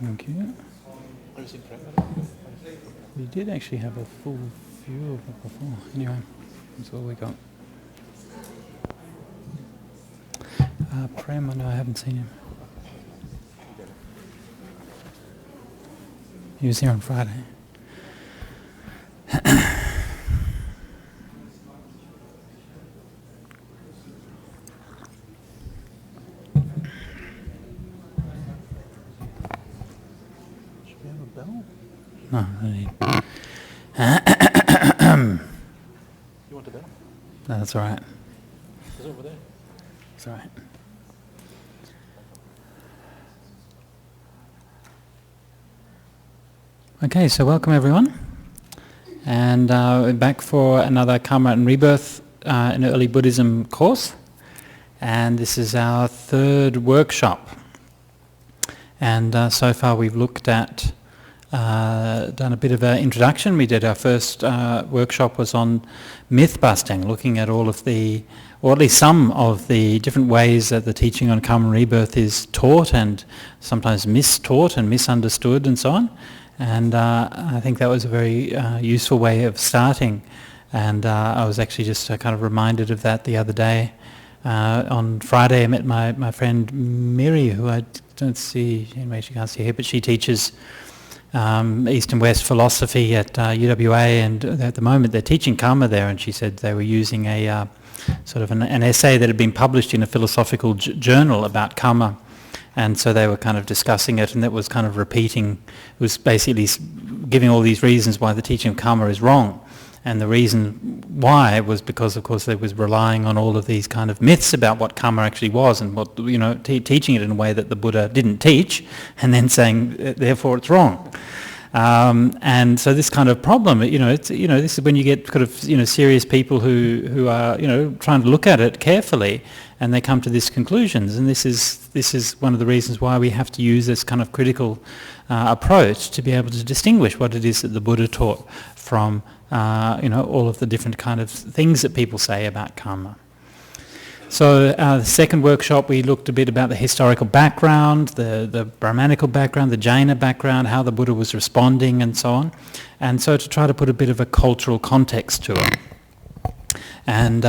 Thank you. We did actually have a full view of it before. Anyway, that's all we got. Prem, no, I haven't seen him. He was here on Friday. Should we have a bell? No, I need. You want a bell? No, that's all right. It's over there. It's all right. Okay, so welcome everyone, and we're back for another Kamma and Rebirth in early Buddhism course, and this is our third workshop. And so far we've looked at, done a bit of an introduction. We did our first workshop was on myth busting, looking at all of the, or at least some of the different ways that the teaching on Kamma and Rebirth is taught and sometimes mistaught and misunderstood and so on. And I think that was a very useful way of starting. And I was actually just kind of reminded of that the other day. On Friday I met my friend Miri, who I don't see, anyway she can't see here, but she teaches East and West philosophy at UWA, and at the moment they're teaching Kamma there, and she said they were using a sort of an essay that had been published in a philosophical journal about Kamma. And so they were kind of discussing it, and it was kind of repeating, it was basically giving all these reasons why the teaching of Kamma is wrong. And the reason why was because, of course, they was relying on all of these kind of myths about what Kamma actually was, and what, you know, teaching it in a way that the Buddha didn't teach, and then saying, therefore it's wrong. And so this kind of problem, this is when you get kind of, serious people who are, trying to look at it carefully, and they come to these conclusions. And this is one of the reasons why we have to use this kind of critical approach to be able to distinguish what it is that the Buddha taught from, all of the different kind of things that people say about Kamma. So the second workshop we looked a bit about the historical background, the Brahmanical background, the Jaina background, how the Buddha was responding and so on. And so to try to put a bit of a cultural context to it. And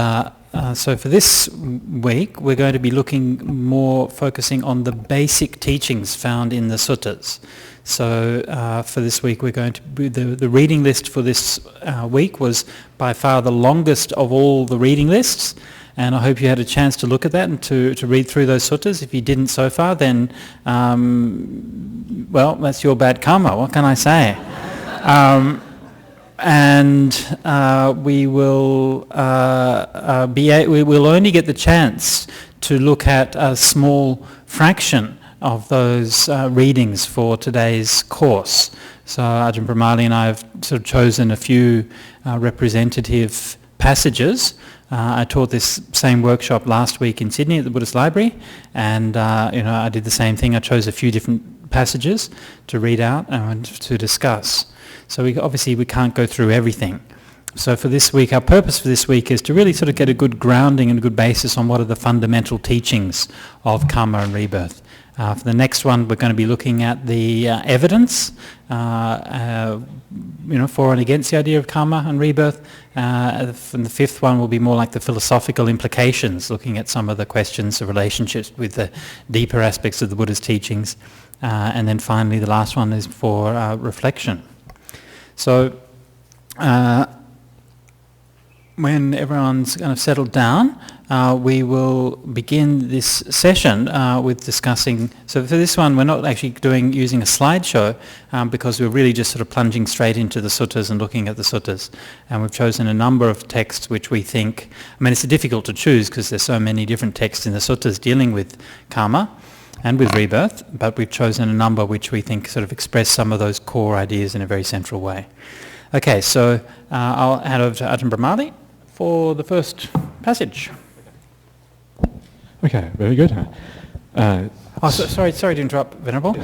so for this week we're going to be looking more, focusing on the basic teachings found in the Suttas. So for this week we're going to be, the reading list for this week was by far the longest of all the reading lists. And I hope you had a chance to look at that and to read through those suttas. If you didn't so far, then, well, that's your bad karma. What can I say? We will we will only get the chance to look at a small fraction of those readings for today's course. So Ajahn Brahmali and I have sort of chosen a few representative passages. I taught this same workshop last week in Sydney at the Buddhist Library, and I did the same thing. I chose a few different passages to read out and to discuss. So we can't go through everything. So for this week, our purpose for this week is to really sort of get a good grounding and a good basis on what are the fundamental teachings of Kamma and Rebirth. For the next one, we're going to be looking at the evidence, for and against the idea of Kamma and Rebirth. And the fifth one will be more like the philosophical implications, looking at some of the questions of relationships with the deeper aspects of the Buddha's teachings. And then finally, the last one is for reflection. So when everyone's kind of settled down, we will begin this session with discussing. So for this one, we're not actually using a slideshow because we're really just sort of plunging straight into the suttas and looking at the suttas. And we've chosen a number of texts which we think, it's difficult to choose because there's so many different texts in the suttas dealing with Kamma and with rebirth, but we've chosen a number which we think sort of express some of those core ideas in a very central way. Okay, so I'll hand over to Ajahn Brahmali for the first passage. Okay, very good. Sorry to interrupt, Venerable.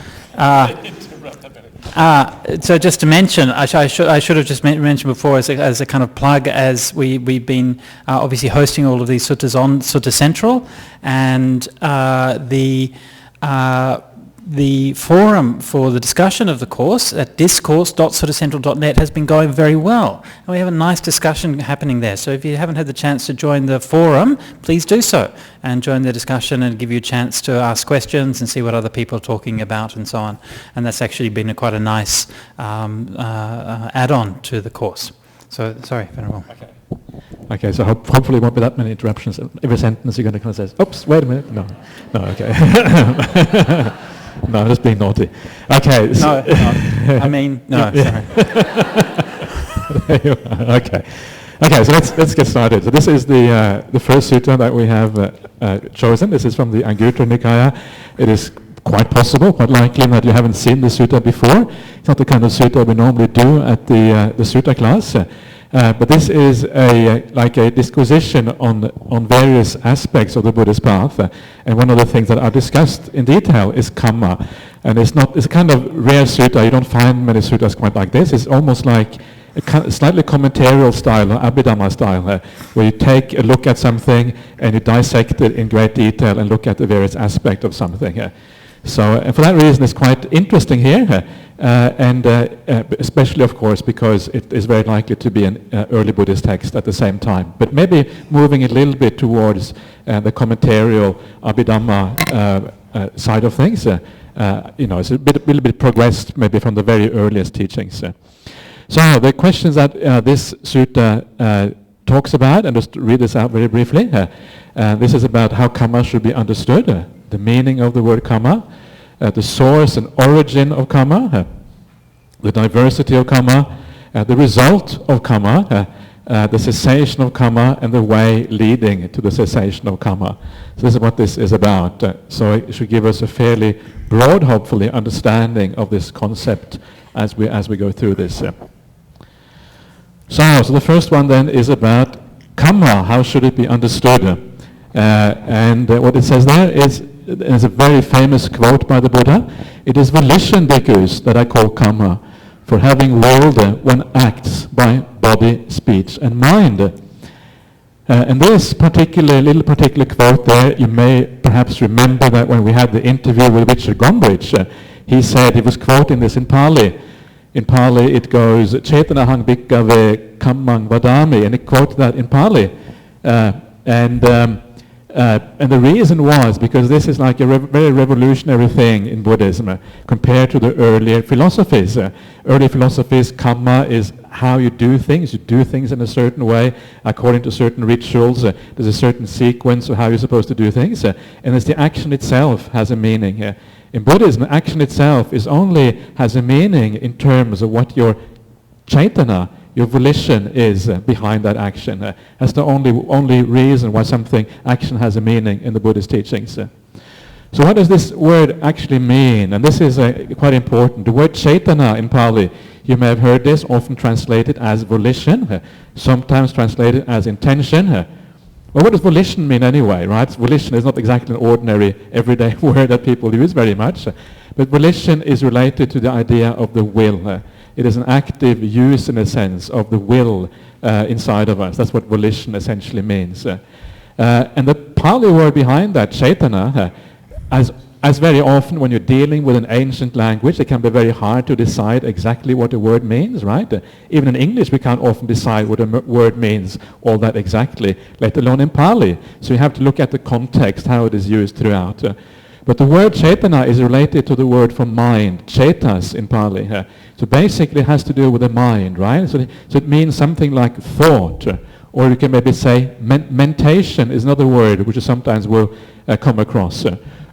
So just to mention, I should have just mentioned before as a kind of plug, as we've been obviously hosting all of these suttas on Sutta Central, and the forum for the discussion of the course at discourse.suttacentral.net has been going very well. And we have a nice discussion happening there. So if you haven't had the chance to join the forum, please do so and join the discussion and give you a chance to ask questions and see what other people are talking about and so on. And that's actually been quite a nice add-on to the course. So, sorry, Venerable. Okay, so hopefully it won't be that many interruptions. Every sentence you're going to kind of say, oops, wait a minute. No, okay. No, just being naughty. Okay. So no, I mean, no, sorry. There you are. Okay. Okay, so let's get started. So this is the first sutta that we have chosen. This is from the Anguttara Nikaya. It is quite possible, quite likely that you haven't seen the sutta before. It's not the kind of sutta we normally do at the sutta class. But this is like a disquisition on various aspects of the Buddhist path, and one of the things that are discussed in detail is Kamma, and it's a kind of rare sutta. You don't find many suttas quite like this. It's almost like a slightly commentarial style, or Abhidhamma style, where you take a look at something and you dissect it in great detail and look at the various aspects of something. So, and for that reason, it's quite interesting here, and especially, of course, because it is very likely to be an early Buddhist text at the same time. But maybe moving a little bit towards the commentarial Abhidhamma side of things. It's a little bit progressed, maybe from the very earliest teachings. So the questions that this sutta talks about, and just read this out very briefly. This is about how Kamma should be understood. The meaning of the word Kamma, the source and origin of Kamma, the diversity of Kamma, the result of Kamma, the cessation of Kamma, and the way leading to the cessation of Kamma. So this is what this is about. So it should give us a fairly broad, hopefully, understanding of this concept as we go through this. So the first one then is about Kamma. How should it be understood? And what it says there is a very famous quote by the Buddha. It is volition, bhikkhus, that I call Kamma, for having willed one acts by body, speech, and mind. And this little particular quote there, you may perhaps remember that when we had the interview with Richard Gombrich, he said, he was quoting this in Pali. In Pali it goes, Chetanahang bhikkhave kammang vadami, and he quoted that in Pali. And the reason was because this is like a very revolutionary thing in Buddhism compared to the earlier philosophies. Earlier philosophies, Kamma is how you do things. You do things in a certain way according to certain rituals. There's a certain sequence of how you're supposed to do things. And it's the action itself has a meaning. In Buddhism, action itself has a meaning in terms of what your chaitana, your volition is behind that action. That's the only reason why action has a meaning in the Buddhist teachings. So what does this word actually mean? And this is quite important. The word chaitana in Pali, you may have heard this often translated as volition, sometimes translated as intention. Well, what does volition mean anyway, right? Volition is not exactly an ordinary, everyday word that people use very much. But volition is related to the idea of the will. It is an active use, in a sense, of the will inside of us. That's what volition essentially means. And the Pali word behind that, chaitana, as very often when you're dealing with an ancient language, it can be very hard to decide exactly what a word means, right? Even in English, we can't often decide what a word means all that exactly, let alone in Pali. So you have to look at the context, how it is used throughout. But the word chaitana is related to the word for mind, chetas in Pali. So basically it has to do with the mind, right? So it means something like thought, or you can maybe say mentation is another word which you sometimes will come across.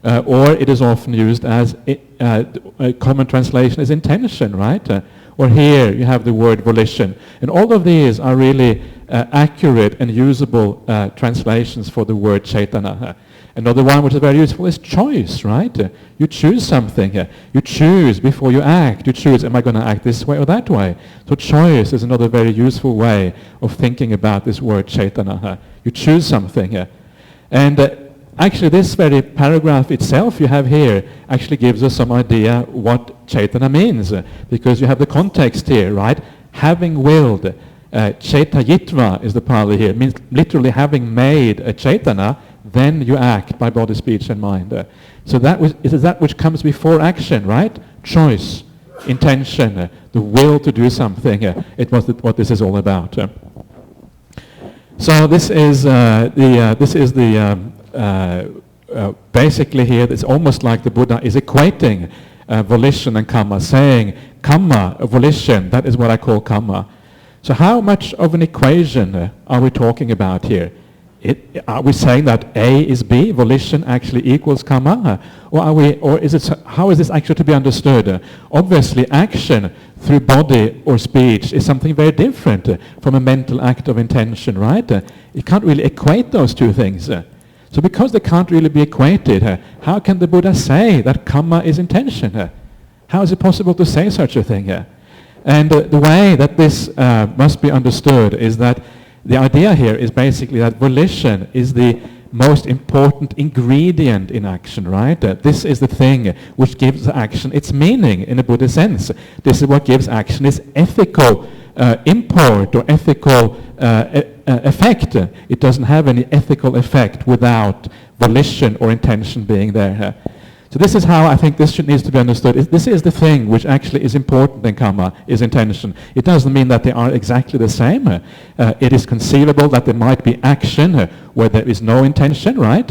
Or it is often used as a common translation is intention, right? Or here you have the word volition. And all of these are really accurate and usable translations for the word chaitana. Another one which is very useful is choice, right? You choose something. You choose before you act. You choose, am I going to act this way or that way? So choice is another very useful way of thinking about this word chaitana. You choose something. And actually this very paragraph itself you have here actually gives us some idea what chaitana means. Because you have the context here, right? Having willed. Chaitayitva is the Pali here. It means literally having made a chaitana, then you act by body, speech and mind. So it is that which comes before action, right? Choice, intention, the will to do something. It was what this is all about. So this is basically here. It's almost like the Buddha is equating volition and Kamma, saying Kamma, volition, that is what I call Kamma. So how much of an equation are we talking about here? Are we saying that A is B, volition actually equals Kamma? How is this actually to be understood? Obviously action through body or speech is something very different from a mental act of intention, right? You can't really equate those two things. So because they can't really be equated, how can the Buddha say that Kamma is intention? How is it possible to say such a thing? And the way that this must be understood is that the idea here is basically that volition is the most important ingredient in action, right? This is the thing which gives action its meaning in a Buddhist sense. This is what gives action its ethical import or ethical effect. It doesn't have any ethical effect without volition or intention being there. So this is how I think this needs to be understood. This is the thing which actually is important in Kamma, is intention. It doesn't mean that they are exactly the same. It is conceivable that there might be action where there is no intention, right?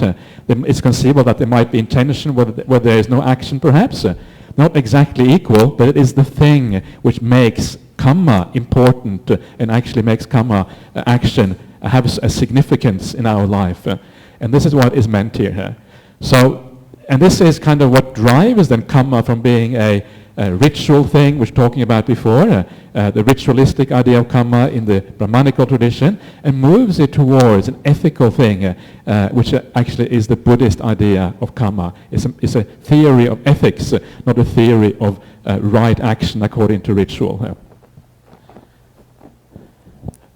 It's conceivable that there might be intention where there is no action, perhaps. Not exactly equal, but it is the thing which makes Kamma important and actually makes Kamma action have a significance in our life. And this is what is meant here. And this is kind of what drives then Kamma from being a ritual thing, which talking about before, the ritualistic idea of Kamma in the Brahmanical tradition, and moves it towards an ethical thing, which actually is the Buddhist idea of Kamma. It's a theory of ethics, not a theory of right action according to ritual.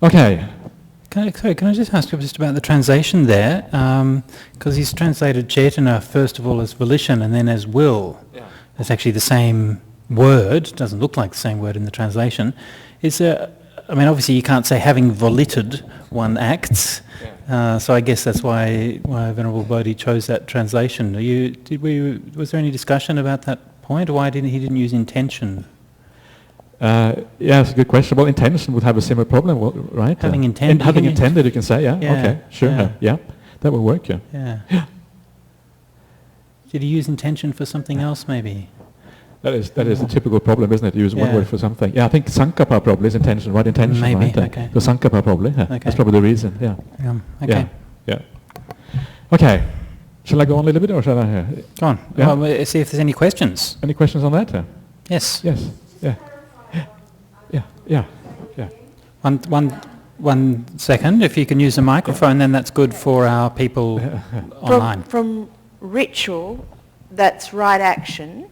Okay. Can I just ask you just about the translation there? Because he's translated Cetana first of all as volition and then as will. Yeah. It's actually the same word. It doesn't look like the same word in the translation. Obviously you can't say having volited one acts. Yeah. So I guess that's why Venerable Bodhi chose that translation. Was there any discussion about that point? Why he didn't use intention? It's a good question. Well, intention would have a similar problem, right? Having intended. Having intended, you can say, yeah. Okay, sure, yeah. That would work, yeah. Did he use intention for something else, maybe? That is a typical problem, isn't it? Use one word for something. Yeah, I think sankappa probably is intention, right? Intention, maybe, right? Okay. So sankappa probably, okay. That's probably the reason, yeah. Okay. Yeah. Okay. Shall I go on a little bit, or shall I? Go on. Yeah? Well, see if there's any questions. Any questions on that? Yes. Yes. Yeah. One second. If you can use the microphone, then that's good for our people online. From ritual, that's right action,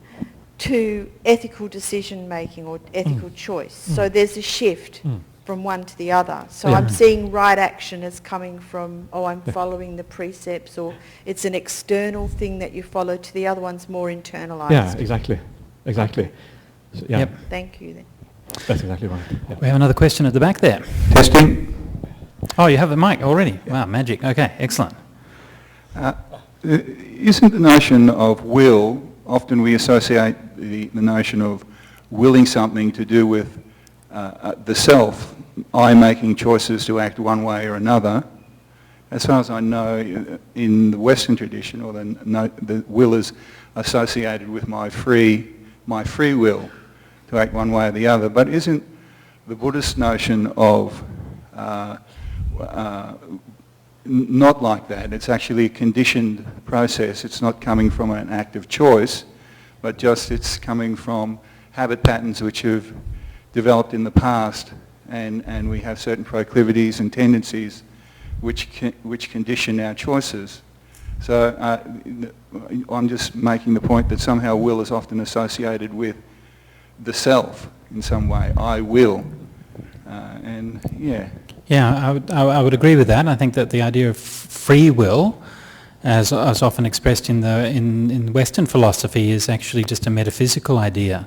to ethical decision making or ethical choice. So there's a shift from one to the other. So I'm seeing right action as coming from, I'm following the precepts, or it's an external thing that you follow, to the other one's more internalized. Yeah, exactly. So, yeah. Yep. Thank you then. That's exactly right. Yeah. We have another question at the back there. Testing. Oh, you have a mic already? Yeah. Wow, magic. Okay, excellent. Isn't the notion of will, often we associate the notion of willing something to do with the self, I making choices to act one way or another. As far as I know, in the Western tradition, or the will is associated with my free will to act one way or the other. But isn't the Buddhist notion of not like that? It's actually a conditioned process. It's not coming from an act of choice, but just it's coming from habit patterns which have developed in the past, and we have certain proclivities and tendencies which condition our choices. So I'm just making the point that somehow will is often associated with the self in some way. I will, Yeah, I would agree with that. I think that the idea of free will, as often expressed in Western philosophy, is actually just a metaphysical idea,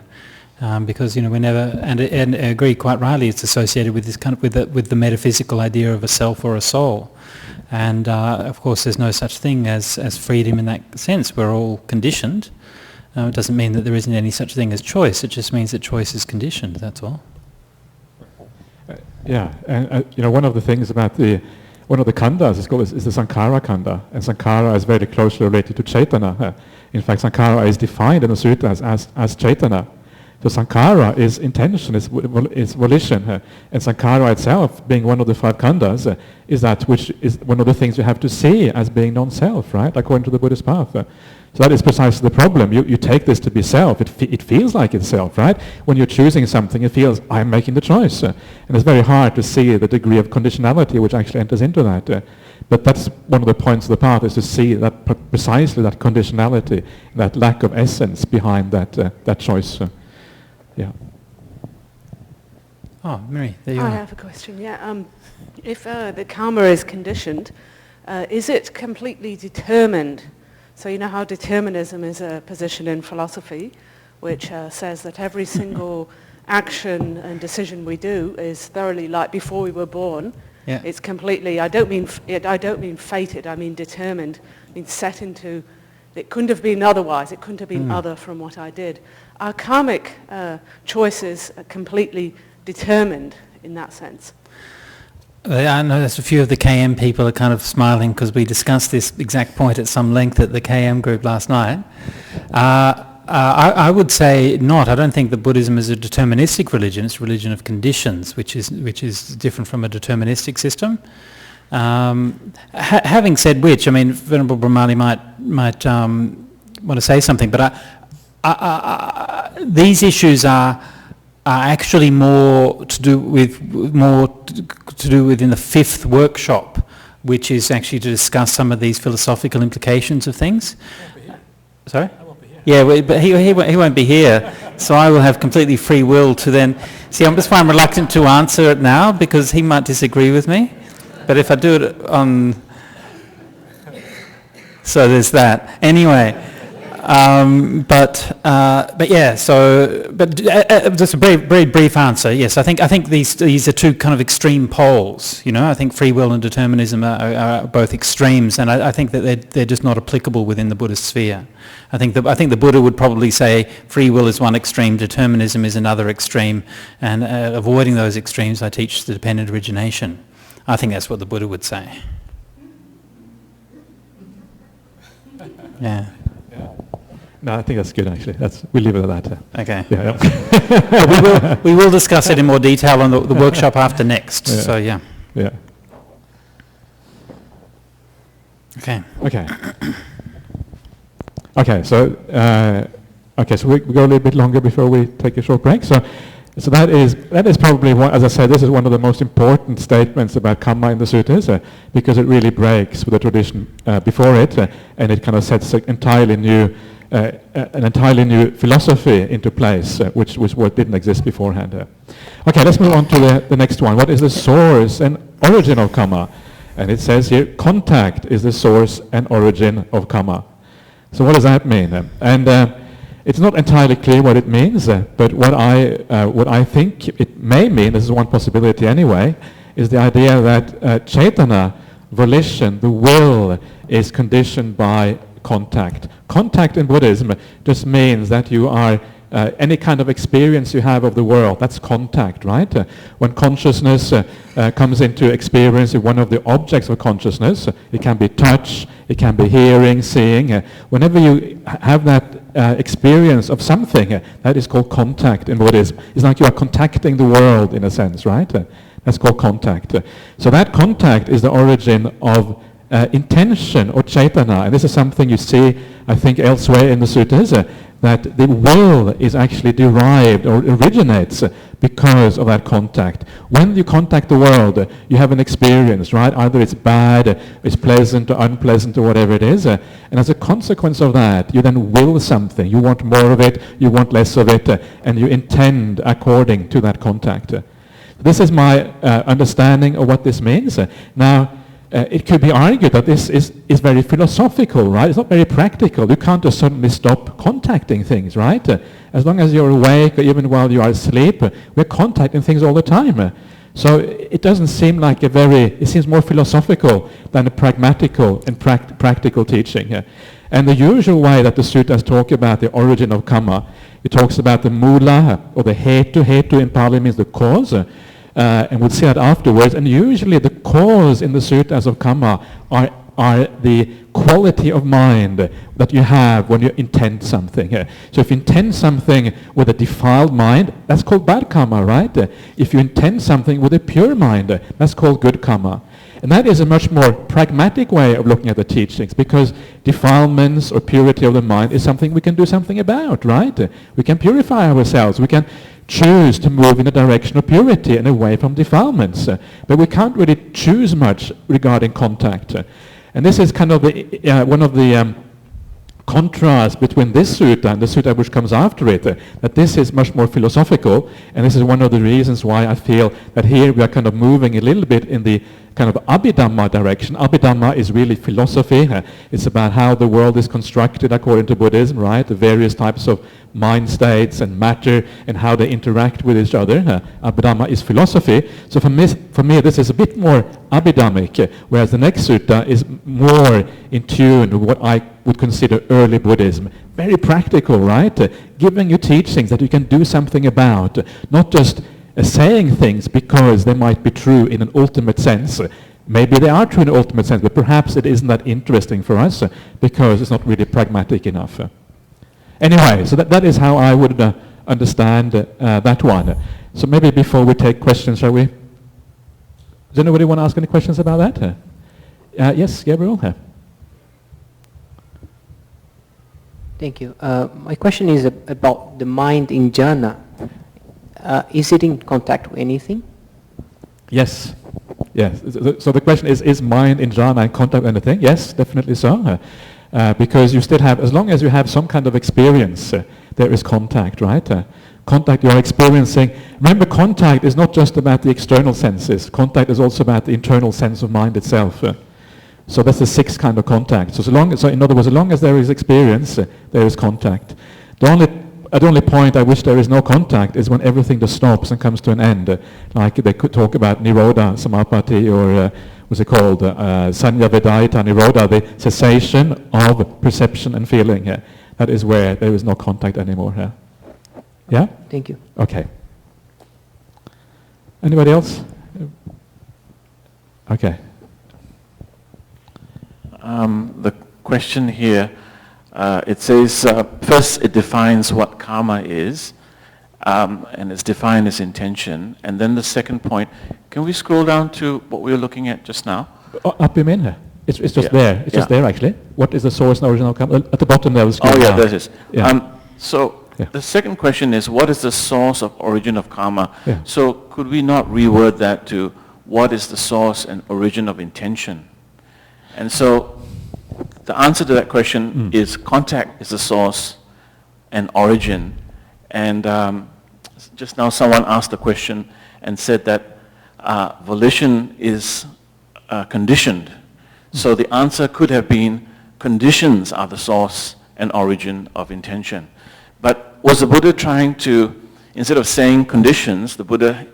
because we never, and I agree quite rightly, it's associated with this kind of with the metaphysical idea of a self or a soul. And of course there's no such thing as freedom in that sense. We're all conditioned. It doesn't mean that there isn't any such thing as choice. It just means that choice is conditioned, that's all. And one of the things about one of the khandhas is the sankhara khandha, and sankhara is very closely related to chaitana. In fact, sankhara is defined in the suttas as chaitana. So sankhara is intention, is volition, and sankhara itself, being one of the 5 khandhas, is that which is one of the things you have to see as being non-self, right? According to the Buddhist path. So that is precisely the problem. You take this to be self. It feels like it's self, right? When you're choosing something, it feels, I'm making the choice. And it's very hard to see the degree of conditionality which actually enters into that. But that's one of the points of the path, is to see that precisely that conditionality, that lack of essence behind that choice. Oh, Mary, there you I are. have a question, if the karma is conditioned, is it completely determined? So you know how determinism is a position in philosophy, which says that every single action and decision we do is thoroughly like before we were born. Yeah. It's completely, I don't mean fated, I mean determined, I mean set into, it couldn't have been otherwise, it couldn't have been other from what I did. Are karmic choices completely determined in that sense? I know there's a few of the KM people are kind of smiling because we discussed this exact point at some length at the KM group last night. I would say not. I don't think that Buddhism is a deterministic religion. It's a religion of conditions, which is different from a deterministic system. Having said which, I mean, Venerable Brahmali might want to say something, but these issues are actually more to do with in the 5th workshop, which is actually to discuss some of these philosophical implications of things. Sorry? I won't be here. Yeah, but he won't be here, so I will have completely free will to then... See, I'm just fine reluctant to answer it now because he might disagree with me, but if I do it on... So there's that. Anyway... just a very brief answer. Yes, I think these are two kind of extreme poles. I think free will and determinism are both extremes, and I think that they're just not applicable within the Buddhist sphere. I think the Buddha would probably say free will is one extreme, determinism is another extreme, and avoiding those extremes, I teach the dependent origination. I think that's what the Buddha would say. Yeah. No, I think that's good actually. We'll leave it at that. Okay. Yeah. we will discuss it in more detail on the workshop after next. Yeah. So yeah. Yeah. Okay. So we go a little bit longer before we take a short break. So that is probably one, as I said, this is one of the most important statements about Kamma in the Suttas because it really breaks with the tradition before it, and it kind of sets an entirely new philosophy into place, which didn't exist beforehand. Okay, let's move on to the next one. What is the source and origin of Kamma? And it says here, contact is the source and origin of Kamma. So what does that mean? And it's not entirely clear what it means, but what I think it may mean, this is one possibility anyway, is the idea that chaitana, volition, the will, is conditioned by contact. Contact in Buddhism just means that you are, any kind of experience you have of the world, that's contact, right? When consciousness comes into experience with one of the objects of consciousness, it can be touch, it can be hearing, seeing. Whenever you have that experience of something, that is called contact in Buddhism. It's like you are contacting the world in a sense, right? That's called contact. So that contact is the origin of intention or chaitana, and this is something you see, I think, elsewhere in the suttas, that the will is actually derived or originates because of that contact. When you contact the world, you have an experience, right? Either it's bad, it's pleasant or unpleasant or whatever it is, and as a consequence of that, you then will something. You want more of it, you want less of it, and you intend according to that contact. This is my understanding of what this means. Now, it could be argued that this is very philosophical, right? It's not very practical. You can't just suddenly stop contacting things, right? As long as you're awake, or even while you are asleep, we're contacting things all the time. So it doesn't seem like it seems more philosophical than a pragmatical and practical teaching. And the usual way that the suttas talk about the origin of Kamma, it talks about the mula, or the hetu. Hetu in Pali means the cause, and we'll see that afterwards. And usually the cause in the suttas of Kamma are the quality of mind that you have when you intend something. So if you intend something with a defiled mind, that's called bad Kamma, right? If you intend something with a pure mind, that's called good Kamma. And that is a much more pragmatic way of looking at the teachings, because defilements or purity of the mind is something we can do something about, right? We can purify ourselves. We can choose to move in the direction of purity and away from defilements. But we can't really choose much regarding contact. And this is kind of one of the contrasts between this sutta and the sutta which comes after it, that this is much more philosophical, and this is one of the reasons why I feel that here we are kind of moving a little bit in the kind of Abhidhamma direction. Abhidhamma is really philosophy. It's about how the world is constructed according to Buddhism, right? The various types of mind states and matter and how they interact with each other. Abhidhamma is philosophy. So for me, this is a bit more Abhidhammic, whereas the next sutta is more in tune with what I would consider early Buddhism. Very practical, right? Giving you teachings that you can do something about, not just saying things because they might be true in an ultimate sense. Maybe they are true in an ultimate sense, but perhaps it isn't that interesting for us because it's not really pragmatic enough. Anyway, so that is how I would understand that one. So maybe before we take questions, shall we? Does anybody want to ask any questions about that? Yes, Gabriel? Thank you. My question is about the mind in jhana. Is it in contact with anything? Yes. Yes. So the question is mind in jhana in contact with anything? Yes, definitely so. Because you still have, as long as you have some kind of experience, there is contact, right? Contact you are experiencing. Remember, contact is not just about the external senses. Contact is also about the internal sense of mind itself. So that's the sixth kind of contact. So in other words, as long as there is experience, there is contact. The only point I wish there is no contact is when everything just stops and comes to an end. Like they could talk about Nirodha Samapatti, or what's it called? Sanya Vedayita Nirodha, the cessation of perception and feeling. That is where there is no contact anymore. Yeah? Thank you. Okay. Anybody else? Okay. The question here, it says, first it defines what karma is, and it's defined as intention. And then the second point, can we scroll down to what we were looking at just now? Up you mean? It's just there. It's just there, actually. What is the source and origin of karma? At the bottom there. Oh, yeah, that is. Yeah. The second question is, what is the source of origin of karma? Yeah. So could we not reword that to, what is the source and origin of intention? And so the answer to that question is contact is the source and origin. And just now someone asked a question and said that volition is conditioned. So the answer could have been conditions are the source and origin of intention. But was the Buddha trying to, instead of saying conditions, the Buddha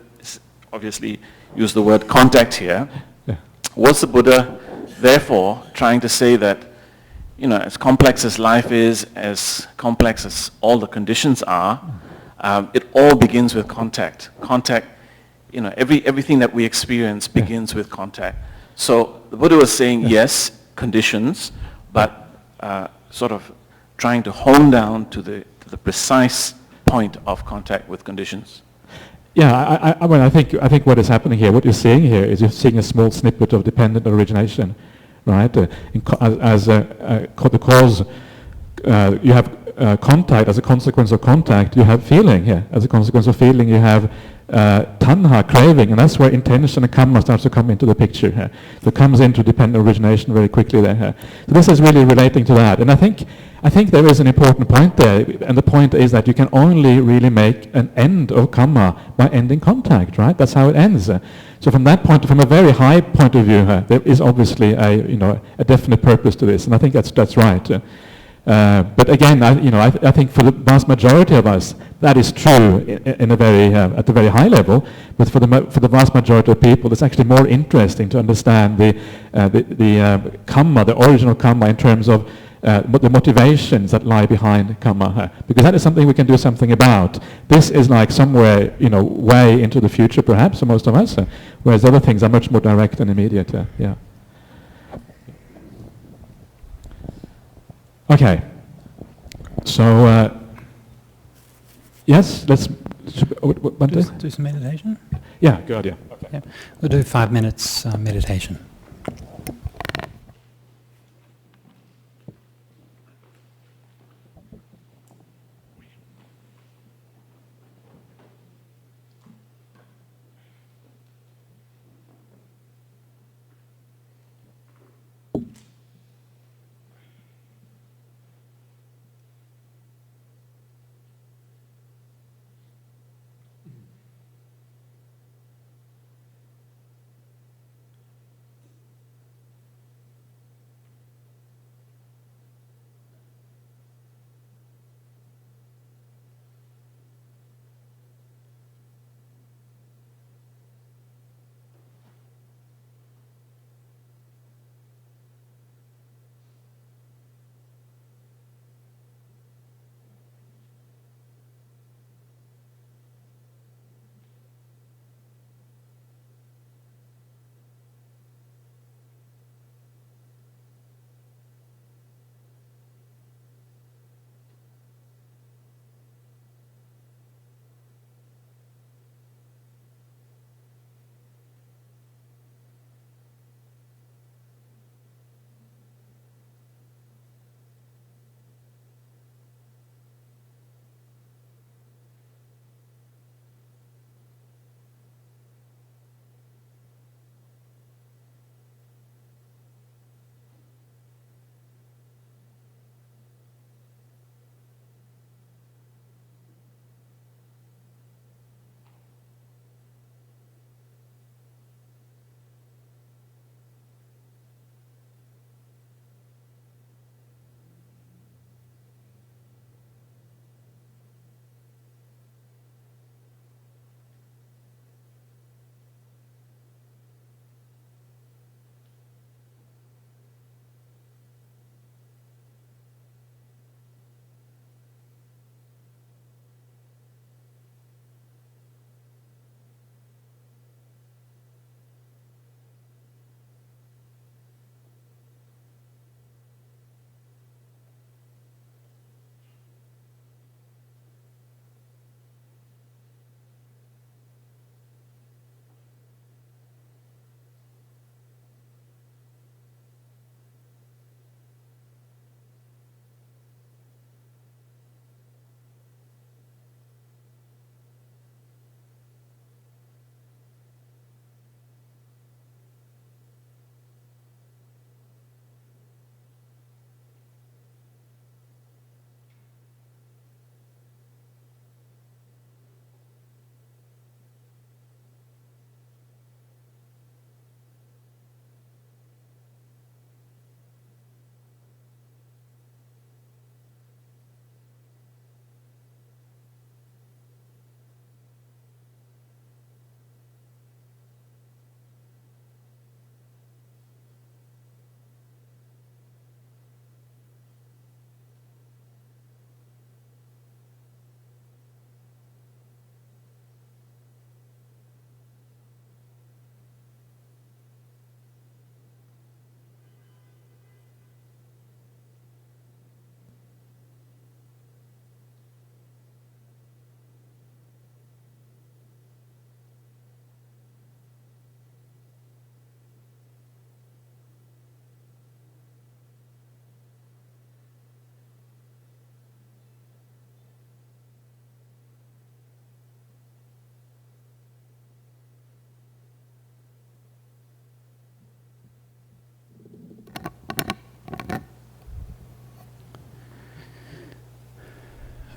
obviously used the word contact here. Yeah. Was the Buddha therefore trying to say that, as complex as life is, as complex as all the conditions are, it all begins with contact. Contact, everything that we experience begins with contact. So the Buddha was saying, yes, conditions, but sort of trying to hone down to the precise point of contact with conditions. Yeah, I think what is happening here, what you're seeing here, is you're seeing a small snippet of dependent origination, right? As the cause, you have contact. As a consequence of contact, you have feeling here. As a consequence of feeling, you have tanha, craving, and that's where intention and kamma starts to come into the picture here. So it comes into dependent origination very quickly there. So this is really relating to that. And I think there is an important point there, and the point is that you can only really make an end of kamma by ending contact, right? That's how it ends. So from that point, from a very high point of view, there is obviously a definite purpose to this, and I think that's right. But again, I think for the vast majority of us, that is true in a very at a very high level. But for the vast majority of people, it's actually more interesting to understand the Kamma, the original Kamma, in terms of the motivations that lie behind Kamma, because that is something we can do something about. This is like somewhere, way into the future, perhaps, for most of us, whereas other things are much more direct and immediate. Yeah. Okay. So, yes, let's do some meditation. Yeah, good. Yeah. Okay. Yeah. We'll do 5 minutes meditation.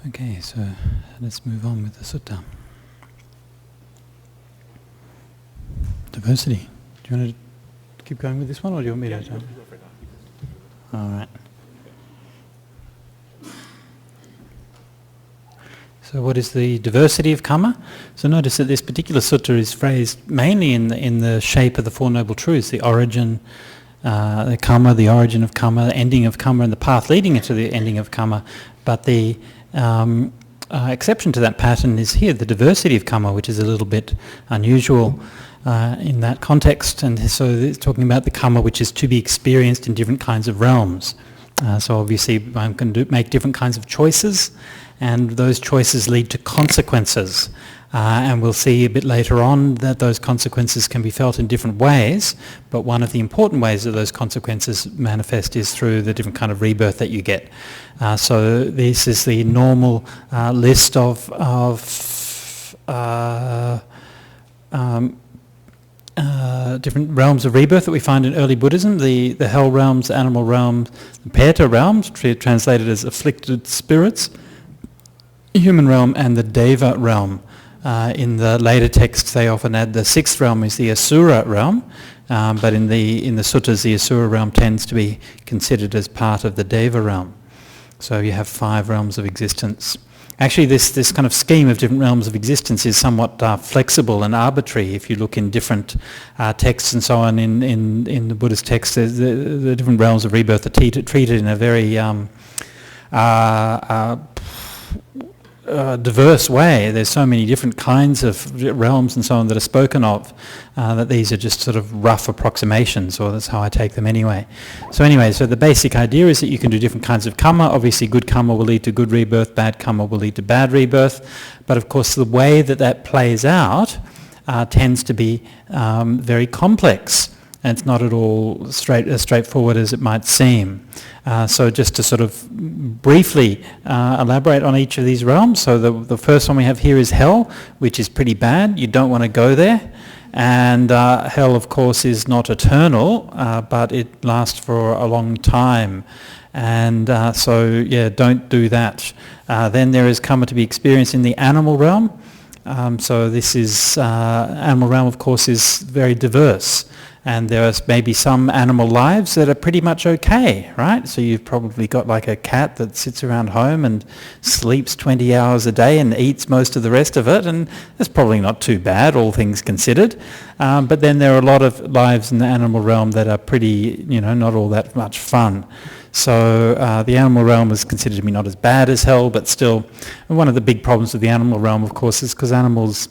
Okay, so let's move on with the sutta. Diversity. Do you want to keep going with this one, or do you want me to? All right. So what is the diversity of Kamma? So notice that this particular sutta is phrased mainly in the shape of the Four Noble Truths, the origin, the Kamma, the origin of Kamma, the ending of Kamma, and the path leading into the ending of Kamma. But the exception to that pattern is here, the diversity of Kamma, which is a little bit unusual in that context. And so it's talking about the Kamma which is to be experienced in different kinds of realms. So obviously one can make different kinds of choices, and those choices lead to consequences. And we'll see a bit later on that those consequences can be felt in different ways, but one of the important ways that those consequences manifest is through the different kind of rebirth that you get. So this is the normal list of different realms of rebirth that we find in early Buddhism, the hell realms, the animal realms, the Peta realms, translated as afflicted spirits, human realm, and the Deva realm. In the later texts they often add the sixth realm is the Asura realm, but in the Suttas the Asura realm tends to be considered as part of the Deva realm. So you have 5 realms of existence. Actually this kind of scheme of different realms of existence is somewhat flexible and arbitrary. If you look in different texts and so on in the Buddhist texts, the different realms of rebirth are treated in a very diverse way. There's so many different kinds of realms and so on that are spoken of that these are just sort of rough approximations, or that's how I take them anyway. So the basic idea is that you can do different kinds of Kamma. Obviously good Kamma will lead to good rebirth, bad Kamma will lead to bad rebirth, but of course the way that plays out tends to be very complex. And it's not at all as straightforward as it might seem. So just to sort of briefly elaborate on each of these realms. So the first one we have here is hell, which is pretty bad. You don't want to go there. And hell, of course, is not eternal, but it lasts for a long time. And don't do that. Then there is Kamma to be experienced in the animal realm. So this is, animal realm, of course, is very diverse. And there are maybe some animal lives that are pretty much okay, right? So you've probably got like a cat that sits around home and sleeps 20 hours a day and eats most of the rest of it, and that's probably not too bad, all things considered. But then there are a lot of lives in the animal realm that are pretty, not all that much fun. So the animal realm is considered to be not as bad as hell, but still, one of the big problems with the animal realm, of course, is because animals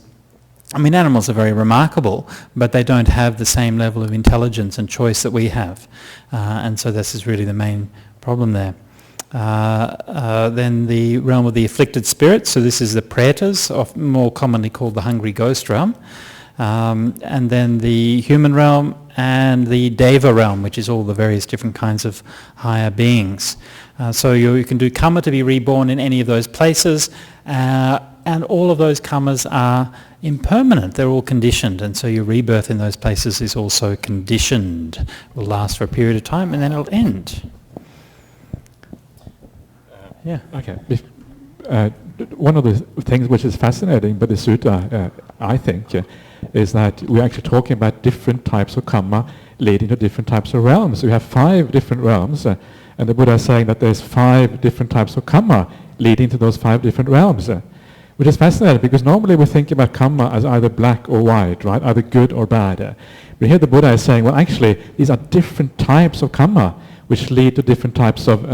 are very remarkable, but they don't have the same level of intelligence and choice that we have. And so this is really the main problem there. Then the realm of the afflicted spirits, so this is the pretas, more commonly called the hungry ghost realm. And then the human realm and the Deva realm, which is all the various different kinds of higher beings. So you can do Kamma to be reborn in any of those places, and all of those Kammas are impermanent, they're all conditioned, and so your rebirth in those places is also conditioned. It will last for a period of time and then it'll end. Yeah. Okay. One of the things which is fascinating about the sutta, I think, is that we're actually talking about different types of Kamma leading to different types of realms. So we have 5 different realms, and the Buddha is saying that there's 5 different types of Kamma leading to those 5 different realms. Which is fascinating, because normally we think about Kamma as either black or white, right? Either good or bad. But here the Buddha is saying, well, actually, these are different types of Kamma which lead to different types of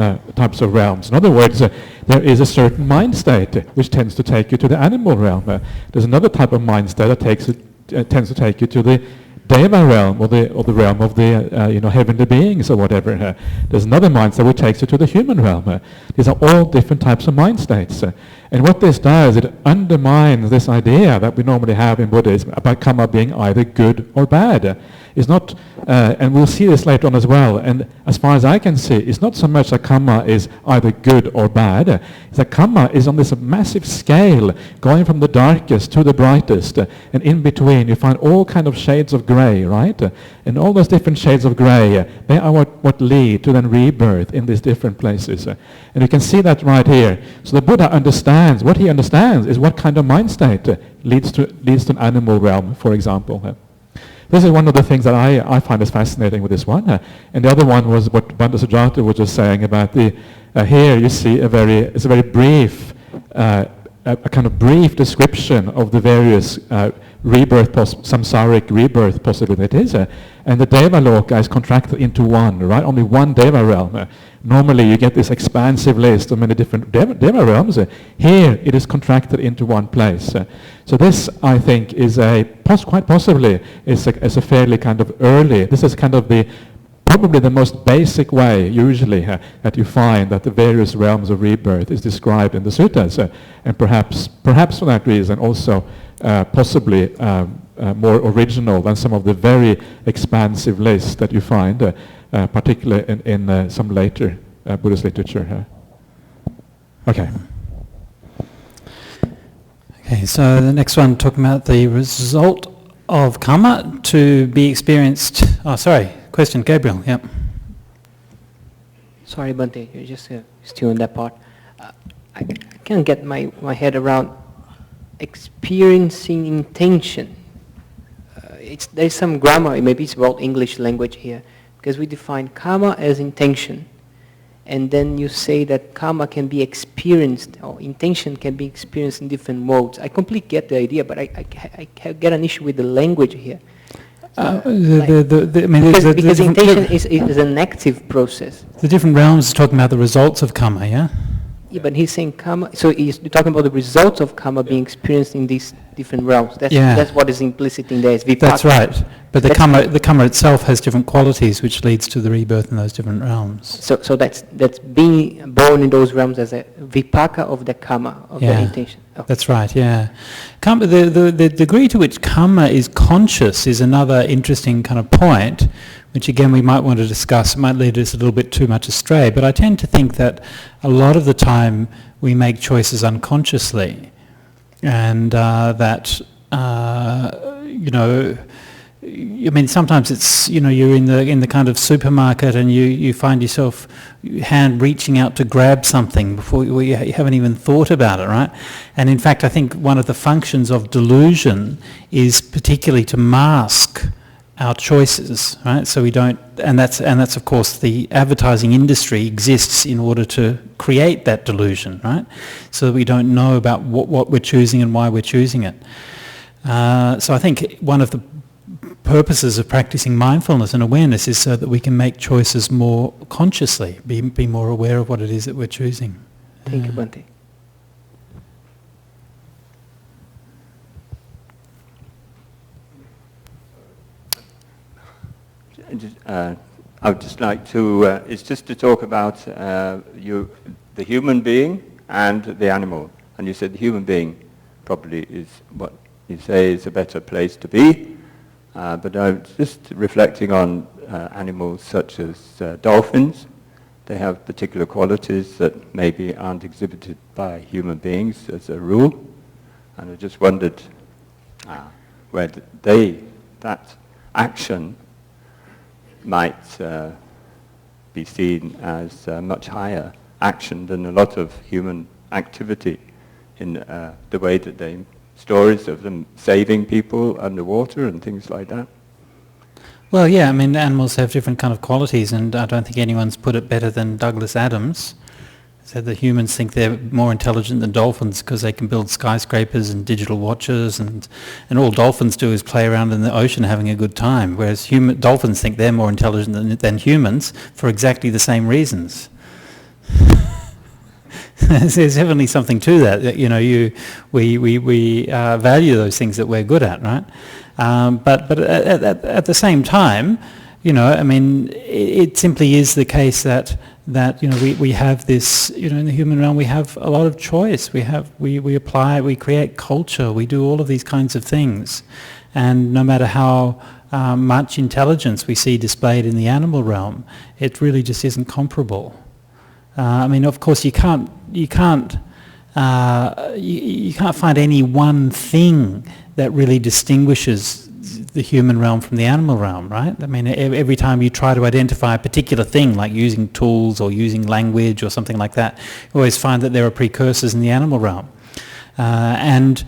realms. In other words, there is a certain mind state which tends to take you to the animal realm. There's another type of mind state that tends to take you to the Deva realm, or the realm of the heavenly beings or whatever. There's another mind state which takes you to the human realm. These are all different types of mind states. And what this does, it undermines this idea that we normally have in Buddhism about Kamma being either good or bad. It's not, and we'll see this later on as well, and as far as I can see, it's not so much that Kamma is either good or bad. It's that Kamma is on this massive scale, going from the darkest to the brightest, and in between you find all kind of shades of grey, right? And all those different shades of grey, they are what lead to then rebirth in these different places. And you can see that right here. So the Buddha understands, what he understands is what kind of mind state leads to an animal realm, for example. This is one of the things that I find is fascinating with this one. And the other one was what Banda Sujata was just saying about here you see it's a very brief a kind of brief description of the various samsaric rebirth possibilities, and the Devaloka is contracted into one, right? Only one Deva realm. Normally you get this expansive list of many different Deva realms. Here it is contracted into one place. So this, I think, is quite possibly is a fairly kind of early, this is kind of probably the most basic way, usually, that you find that the various realms of rebirth is described in the suttas, and perhaps for that reason also possibly more original than some of the very expansive lists that you find, particularly in some later Buddhist literature. Okay. Okay, so the next one talking about the result of karma to be experienced. Oh, sorry. Question, Gabriel. Yep. Sorry, Bhante, you're just still in that part. I can't get my head around experiencing intention. There's some grammar, maybe it's about English language here, because we define karma as intention, and then you say that karma can be experienced, or intention can be experienced in different modes. I completely get the idea, but I get an issue with the language here. Because intention is an active process. The different realms are talking about the results of karma, yeah? Yeah, but he's saying karma, so you're talking about the results of karma being experienced in these different realms. That's what is implicit in there. Is vipaka. That's right. But the karma itself has different qualities which leads to the rebirth in those different realms. So that's being born in those realms as a vipaka of the karma, of the intention. Oh. That's right, yeah. Karma, the degree to which karma is conscious is another interesting kind of point, which again we might want to discuss. It might lead us a little bit too much astray, but I tend to think that a lot of the time we make choices unconsciously, and I mean, sometimes it's, you're in the kind of supermarket and you find yourself hand reaching out to grab something before you haven't even thought about it, right? And in fact, I think one of the functions of delusion is particularly to mask our choices, right? So we don't, and that's of course the advertising industry exists in order to create that delusion, right? So that we don't know about what we're choosing and why we're choosing it. So I think one of the purposes of practicing mindfulness and awareness is so that we can make choices more consciously, be more aware of what it is that we're choosing. Thank you, Bhante. I would just like to, it's just to talk about the human being and the animal. And you said the human being probably is what you say is a better place to be. But I'm just reflecting on animals such as dolphins. They have particular qualities that maybe aren't exhibited by human beings as a rule. And I just wondered where that action might be seen as much higher action than a lot of human activity in the way that they stories of them saving people underwater and things like that. Well, yeah, I mean, animals have different kind of qualities, and I don't think anyone's put it better than Douglas Adams. Said that humans think they're more intelligent than dolphins because they can build skyscrapers and digital watches, and all dolphins do is play around in the ocean having a good time, whereas dolphins think they're more intelligent than humans for exactly the same reasons. There's definitely something to that. We value those things that we're good at, right? But at the same time, I mean, it simply is the case that we have this, in the human realm we have a lot of choice. We apply, we create culture, we do all of these kinds of things, and no matter how much intelligence we see displayed in the animal realm, it really just isn't comparable. I mean, of course, you can't find any one thing that really distinguishes the human realm from the animal realm, right? I mean, every time you try to identify a particular thing, like using tools or using language or something like that, you always find that there are precursors in the animal realm. And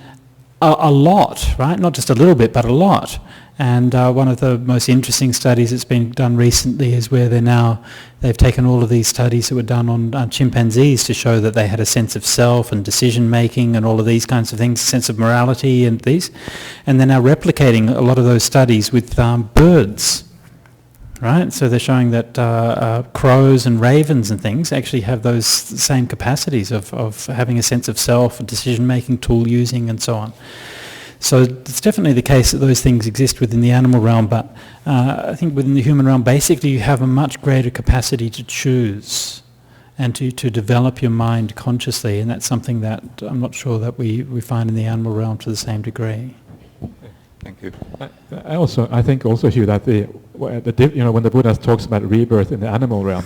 a lot, right? Not just a little bit, but a lot. And one of the most interesting studies that's been done recently is where they've taken all of these studies that were done on chimpanzees to show that they had a sense of self and decision making and all of these kinds of things, sense of morality and these. And they're now replicating a lot of those studies with birds. Right, so they're showing that crows and ravens and things actually have those same capacities of having a sense of self, decision-making, tool using, and so on. So it's definitely the case that those things exist within the animal realm, but I think within the human realm, basically you have a much greater capacity to choose and to develop your mind consciously, and that's something that I'm not sure that we find in the animal realm to the same degree. Thank you. I think also, Hugh, that when the Buddha talks about rebirth in the animal realm,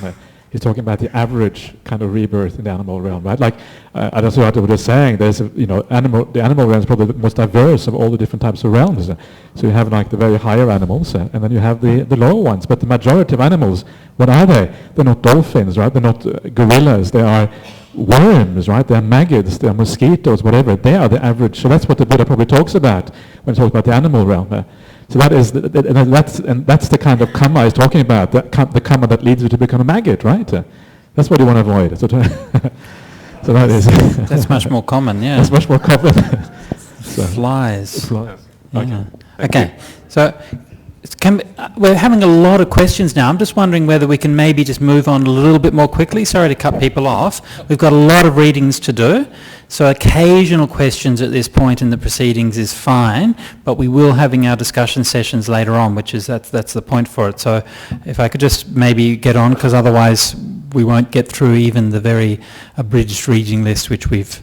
he's talking about the average kind of rebirth in the animal realm, right? Like, I don't know what the Buddha is saying. There's the animal realm is probably the most diverse of all the different types of realms. So you have like the very higher animals, and then you have the lower ones. But the majority of animals, what are they? They're not dolphins, right? They're not gorillas. They are worms, right? They're maggots, they're mosquitoes, whatever. They are the average. So that's what the Buddha probably talks about when he talks about the animal realm. So that is, that's the kind of Kamma he's talking about, the Kamma that leads you to become a maggot, right? That's what you want to avoid. So that is... That's much more common, yeah. That's much more common. Flies. Flies. Yeah. Okay, so we're having a lot of questions now. I'm just wondering whether we can maybe just move on a little bit more quickly. Sorry to cut people off. We've got a lot of readings to do, so occasional questions at this point in the proceedings is fine, but we will having our discussion sessions later on, which is that's the point for it. So if I could just maybe get on, because otherwise we won't get through even the very abridged reading list which we've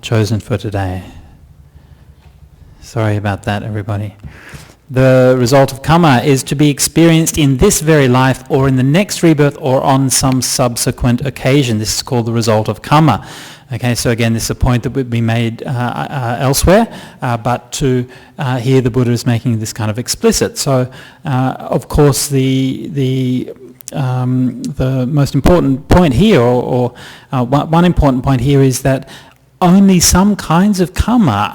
chosen for today. Sorry about that, everybody. The result of Kamma is to be experienced in this very life or in the next rebirth or on some subsequent occasion. This is called the result of Kamma. Okay, so again, this is a point that would be made elsewhere, but here the Buddha is making this kind of explicit. So, of course, the most important point here, or one important point here, is that only some kinds of Kamma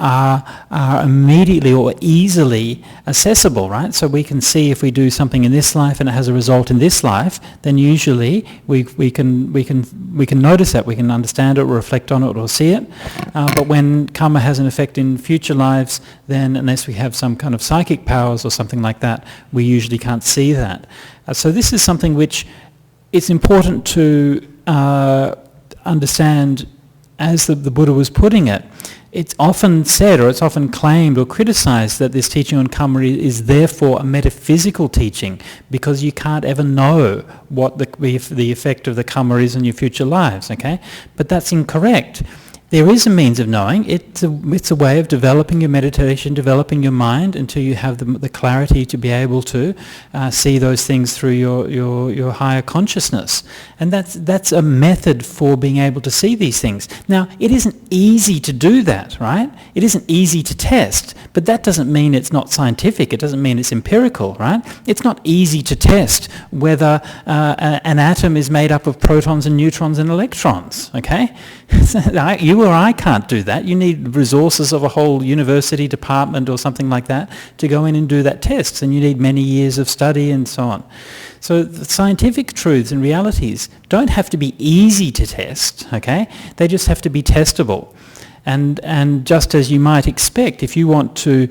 are immediately or easily accessible, right? So we can see if we do something in this life and it has a result in this life, then usually we can notice that, we can understand it or reflect on it or see it. But when Kamma has an effect in future lives, then unless we have some kind of psychic powers or something like that, we usually can't see that. So this is something which it's important to understand. As the Buddha was putting it, it's often said or it's often claimed or criticized that this teaching on Kamma is therefore a metaphysical teaching because you can't ever know what the effect of the Kamma is in your future lives, okay? But that's incorrect. There is a means of knowing. It's a way of developing your meditation, developing your mind until you have the clarity to be able to see those things through your higher consciousness. And that's a method for being able to see these things. Now, it isn't easy to do that, right? It isn't easy to test, but that doesn't mean it's not scientific. It doesn't mean it's empirical, right? It's not easy to test whether an atom is made up of protons and neutrons and electrons, okay? You or I can't do that. You need resources of a whole university department or something like that to go in and do that test, and you need many years of study and so on. So the scientific truths and realities don't have to be easy to test, okay? They just have to be testable. And just as you might expect, if you want to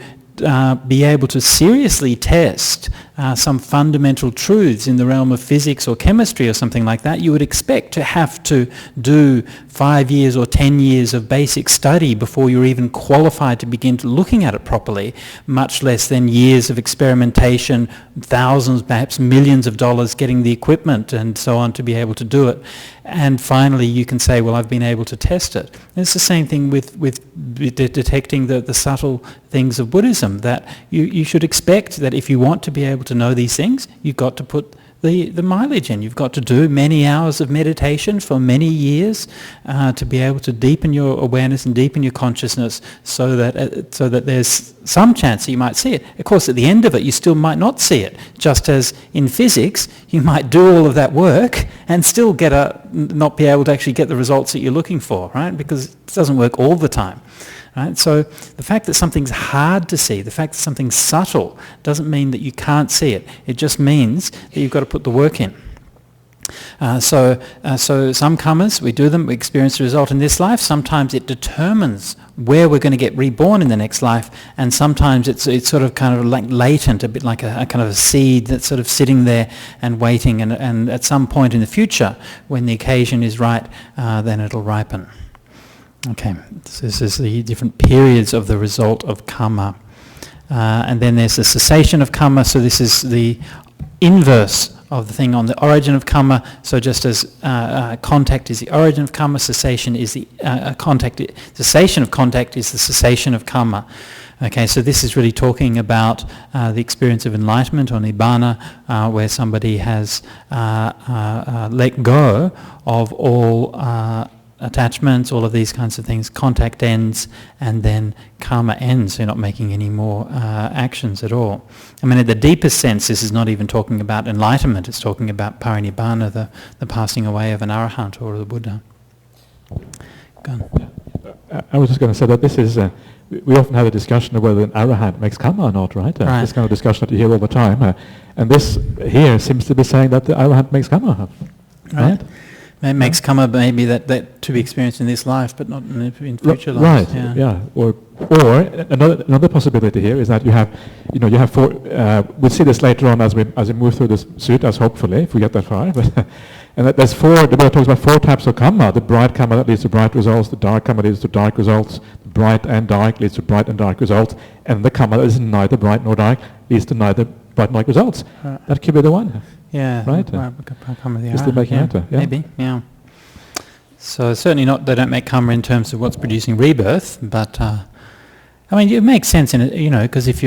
be able to seriously test some fundamental truths in the realm of physics or chemistry or something like that, you would expect to have to do 5 years or 10 years of basic study before you're even qualified to begin to looking at it properly, much less than years of experimentation, thousands, perhaps millions of dollars getting the equipment and so on to be able to do it. And finally you can say, well, I've been able to test it. And it's the same thing with detecting the subtle things of Buddhism, that you should expect that if you want to be able to know these things, you've got to put the mileage in. You've got to do many hours of meditation for many years to be able to deepen your awareness and deepen your consciousness so that there's some chance that you might see it. Of course, at the end of it, you still might not see it. Just as in physics, you might do all of that work and still not be able to actually get the results that you're looking for, right? Because it doesn't work all the time. Right? So the fact that something's hard to see, the fact that something's subtle, doesn't mean that you can't see it. It just means that you've got to put the work in. So some kammas, we do them, we experience the result in this life. Sometimes it determines where we're going to get reborn in the next life, and sometimes it's sort of kind of like latent, a bit like a kind of a seed that's sort of sitting there and waiting, and at some point in the future, when the occasion is right, then it'll ripen. Okay, so this is the different periods of the result of kamma. And then there's the cessation of kamma, so this is the inverse of the thing on the origin of kamma. So just as contact is the origin of kamma, cessation is the cessation of contact is the cessation of kamma. Okay, so this is really talking about the experience of enlightenment or nibbana, where somebody has let go of all attachments, all of these kinds of things. Contact ends, and then karma ends. So you're not making any more actions at all. I mean, in the deepest sense, this is not even talking about enlightenment. It's talking about parinibbana, the passing away of an arahant or the Buddha. Go on. I was just going to say that this is, we often have a discussion of whether an arahant makes karma or not, right? Right. This kind of discussion that you hear all the time. And this here seems to be saying that the arahant makes karma. Right? It makes karma maybe that to be experienced in this life, but not in future lives. Right. Yeah. Or another possibility here is that you have four. We'll see this later on as we move through this suttas, hopefully, if we get that far. But and that there's four. The Buddha talks about four types of karma: the bright karma that leads to bright results, the dark karma leads to dark results, the bright and dark leads to bright and dark results, and the karma that is neither bright nor dark leads to neither bright nor dark results. That could be the one. Yeah, right. Is the making yeah, maybe, yeah. So certainly not. They don't make karma in terms of what's producing rebirth, but I mean, it makes sense in it, because if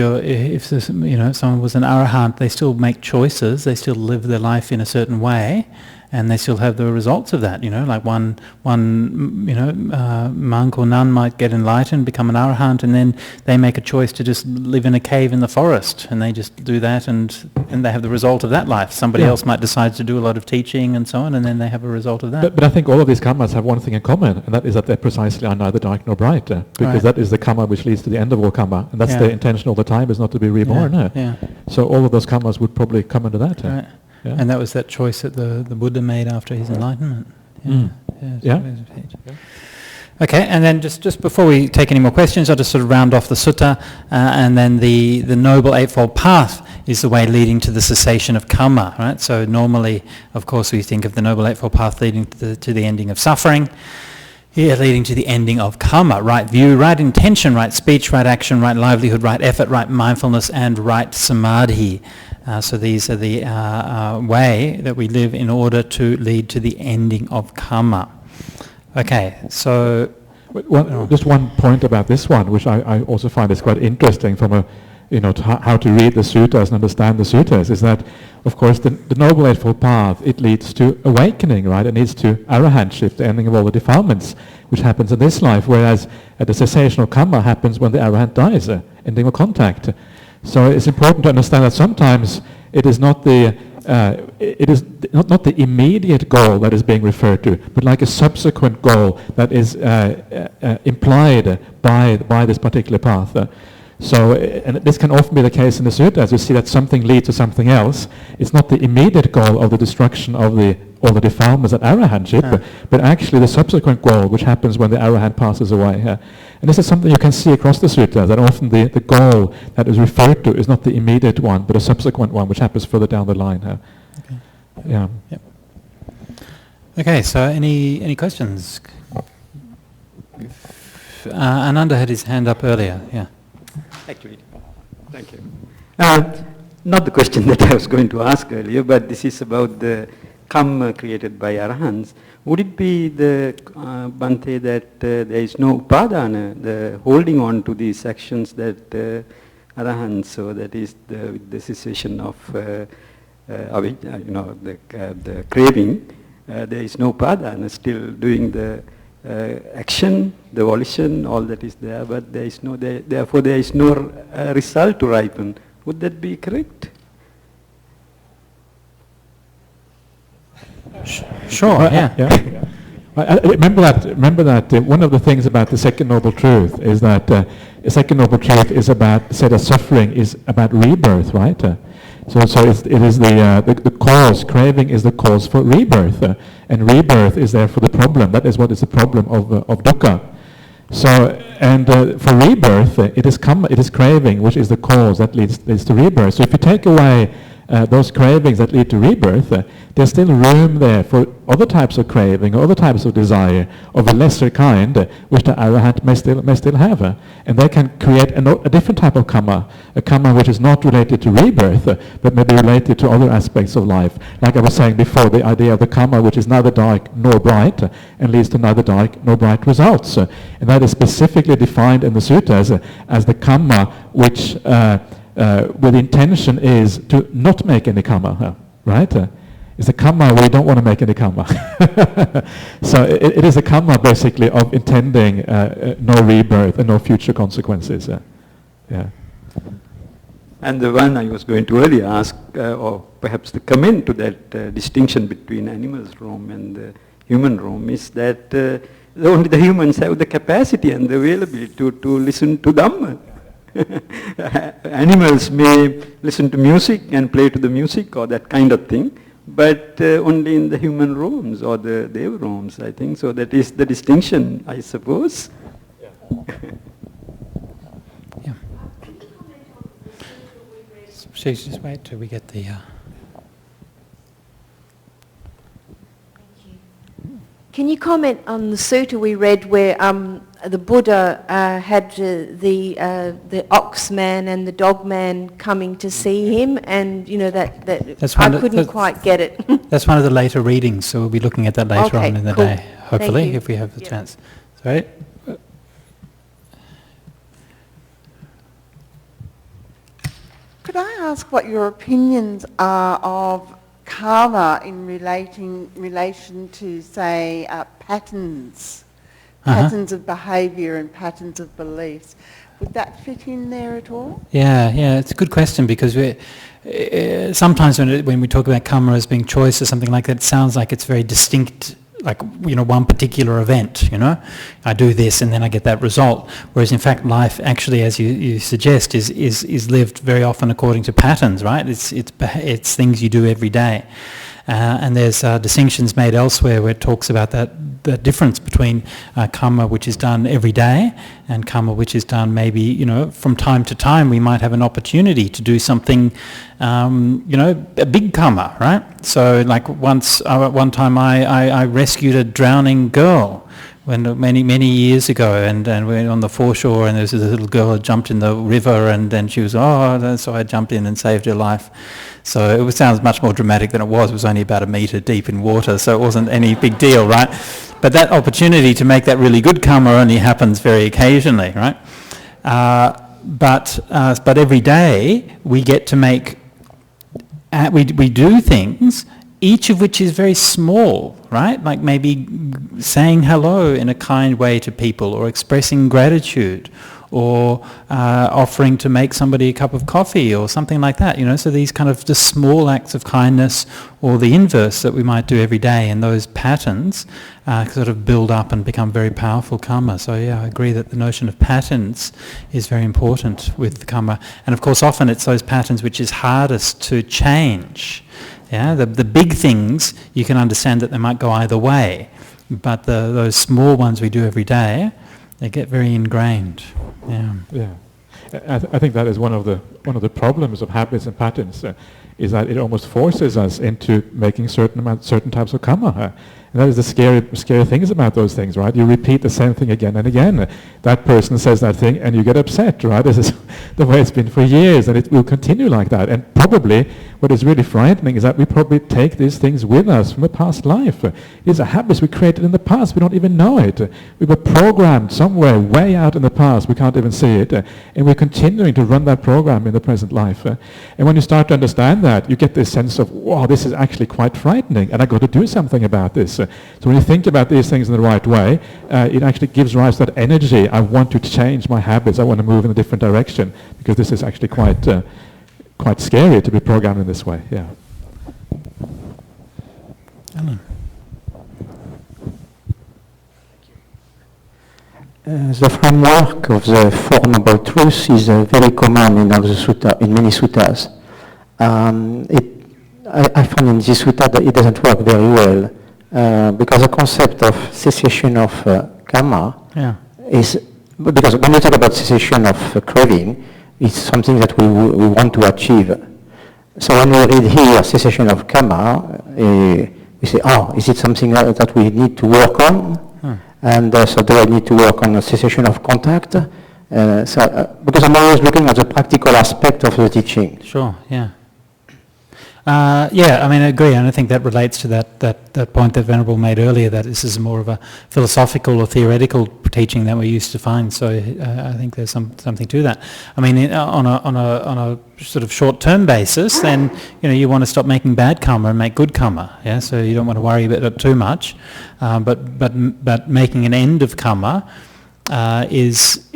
someone was an arahant, they still make choices. They still live their life in a certain way, and they still have the results of that. Like one monk or nun might get enlightened, become an arahant, and then they make a choice to just live in a cave in the forest, and they just do that, and they have the result of that life. Somebody else might decide to do a lot of teaching and so on, and then they have a result of that. But I think all of these karmas have one thing in common, and that is that they precisely are neither dark nor bright, because that is the karma which leads to the end of all karma, and that's the intention all the time, is not to be reborn. So all of those karmas would probably come under that. Right. Yeah. And that was that choice that the Buddha made after his enlightenment. Okay, and then just before we take any more questions, I'll just sort of round off the sutta, and then the Noble Eightfold Path is the way leading to the cessation of karma, right? So normally, of course, we think of the Noble Eightfold Path leading to the ending of suffering. Here, leading to the ending of karma: right view, right intention, right speech, right action, right livelihood, right effort, right mindfulness, and right samadhi. So these are the way that we live in order to lead to the ending of karma. Okay, so just one point about this one, which I also find is quite interesting from a how to read the suttas and understand the suttas, is that, of course, the Noble Eightfold Path, it leads to awakening, right? It leads to arahantship, the ending of all the defilements, which happens in this life, whereas the cessation of karma happens when the arahant dies, ending of contact. So it's important to understand that sometimes it is not the not the immediate goal that is being referred to, but like a subsequent goal that is implied by this particular path. So, and this can often be the case in the suttas. You see that something leads to something else. It's not the immediate goal of the destruction of all the defilements and arahantship, but actually the subsequent goal, which happens when the arahant passes away. And this is something you can see across the suttas, that often the goal that is referred to is not the immediate one, but a subsequent one, which happens further down the line. Okay. Yeah. Yep. Okay, so any questions? Ananda had his hand up earlier, yeah. Actually, thank you. Not the question that I was going to ask earlier, but this is about the karma created by arahants. Would it be the Bhante that there is no upadana, the holding on to these actions that arahants, so that is the cessation of the craving, there is no upadana, still doing the action, the volition, all that is there, but there is no, therefore there is no result to ripen. Would that be correct? Sure, yeah. Remember that one of the things about the second noble truth is that the second noble truth is about, say that suffering is about rebirth, right? So it is the cause, craving is the cause for rebirth, and rebirth is therefore the problem. That is what is the problem of dukkha. So, and for rebirth, it is craving which is the cause that leads to rebirth. So if you take away those cravings that lead to rebirth, there's still room there for other types of craving, or other types of desire of a lesser kind, which the arahant may still have. And they can create a different type of kamma, a kamma which is not related to rebirth, but maybe related to other aspects of life. Like I was saying before, the idea of the kamma which is neither dark nor bright, and leads to neither dark nor bright results. And that is specifically defined in the suttas as the kamma which where the intention is to not make any kamma, right? It's a kamma where you don't want to make any kamma. So it is a kamma basically of intending no rebirth and no future consequences. Yeah. And the one I was going to earlier ask, or perhaps the comment to that distinction between animals' roam and the human roam, is that only the humans have the capacity and the availability to listen to Dhamma. Animals may listen to music and play to the music or that kind of thing, but only in the human roams or the Deva roams, I think. So that is the distinction, I suppose. Yeah. Just wait till we get the... Can you comment on the sutta we read where the Buddha had the ox man and the dog man coming to see him, and you know that I couldn't quite get it. That's one of the later readings, so we'll be looking at that later on in the cool. day, hopefully, if we have the chance. Sorry. Could I ask what your opinions are of karma in relation to, say, patterns of behaviour and patterns of beliefs? Would that fit in there at all? Yeah, it's a good question, because sometimes when we talk about karma as being choice or something like that, it sounds like it's very distinct, like, one particular event, I do this and then I get that result. Whereas in fact life actually, as you suggest, is lived very often according to patterns, right? It's things you do every day. And there's distinctions made elsewhere where it talks about the difference between karma which is done every day and karma which is done maybe, from time to time we might have an opportunity to do something, a big karma, right? So like one time I rescued a drowning girl many years ago, and we were on the foreshore, and there was this little girl who jumped in the river, and then she was, so I jumped in and saved her life. So it sounds much more dramatic than it was. It was only about 1 metre deep in water, so it wasn't any big deal, right? But that opportunity to make that really good karma only happens very occasionally, right? But every day we get to make, we do things, each of which is very small, right? Like maybe saying hello in a kind way to people, or expressing gratitude, or offering to make somebody a cup of coffee or something like that, So these kind of just small acts of kindness, or the inverse that we might do every day, and those patterns sort of build up and become very powerful karma. So yeah, I agree that the notion of patterns is very important with the karma. And of course often it's those patterns which is hardest to change. Yeah, the big things, you can understand that they might go either way, but those small ones we do every day, they get very ingrained. Yeah. I think that is one of the problems of habits and patterns, is that it almost forces us into making certain types of karma. And that is the scary things about those things, right? You repeat the same thing again and again. That person says that thing and you get upset, right? This is the way it's been for years, and it will continue like that. And probably what is really frightening is that we probably take these things with us from a past life. These are habits we created in the past. We don't even know it. We were programmed somewhere way out in the past. We can't even see it. And we're continuing to run that program in the present life. And when you start to understand that, you get this sense of, wow, this is actually quite frightening, and I've got to do something about this. So when you think about these things in the right way, it actually gives rise to that energy. I want to change my habits. I want to move in a different direction, because this is actually quite scary to be programmed in this way. Yeah. Alan. The framework of the Four Noble Truths is very common in all the sutta, in many suttas. I found in this sutta that it doesn't work very well because the concept of cessation of kamma is, because when we talk about cessation of craving, it's something that we want to achieve. So when we read here cessation of kamma, we say, oh, is it something that we need to work on? And so do I need to work on a cessation of contact? Because I'm always looking at the practical aspect of the teaching. Sure, yeah. I mean, I agree, and I think that relates to that point that Venerable made earlier, that this is more of a philosophical or theoretical teaching that we used to find. So I think there's something to that. I mean, on a sort of short-term basis, then you want to stop making bad karma and make good karma. Yeah, so you don't want to worry about it too much. But making an end of karma is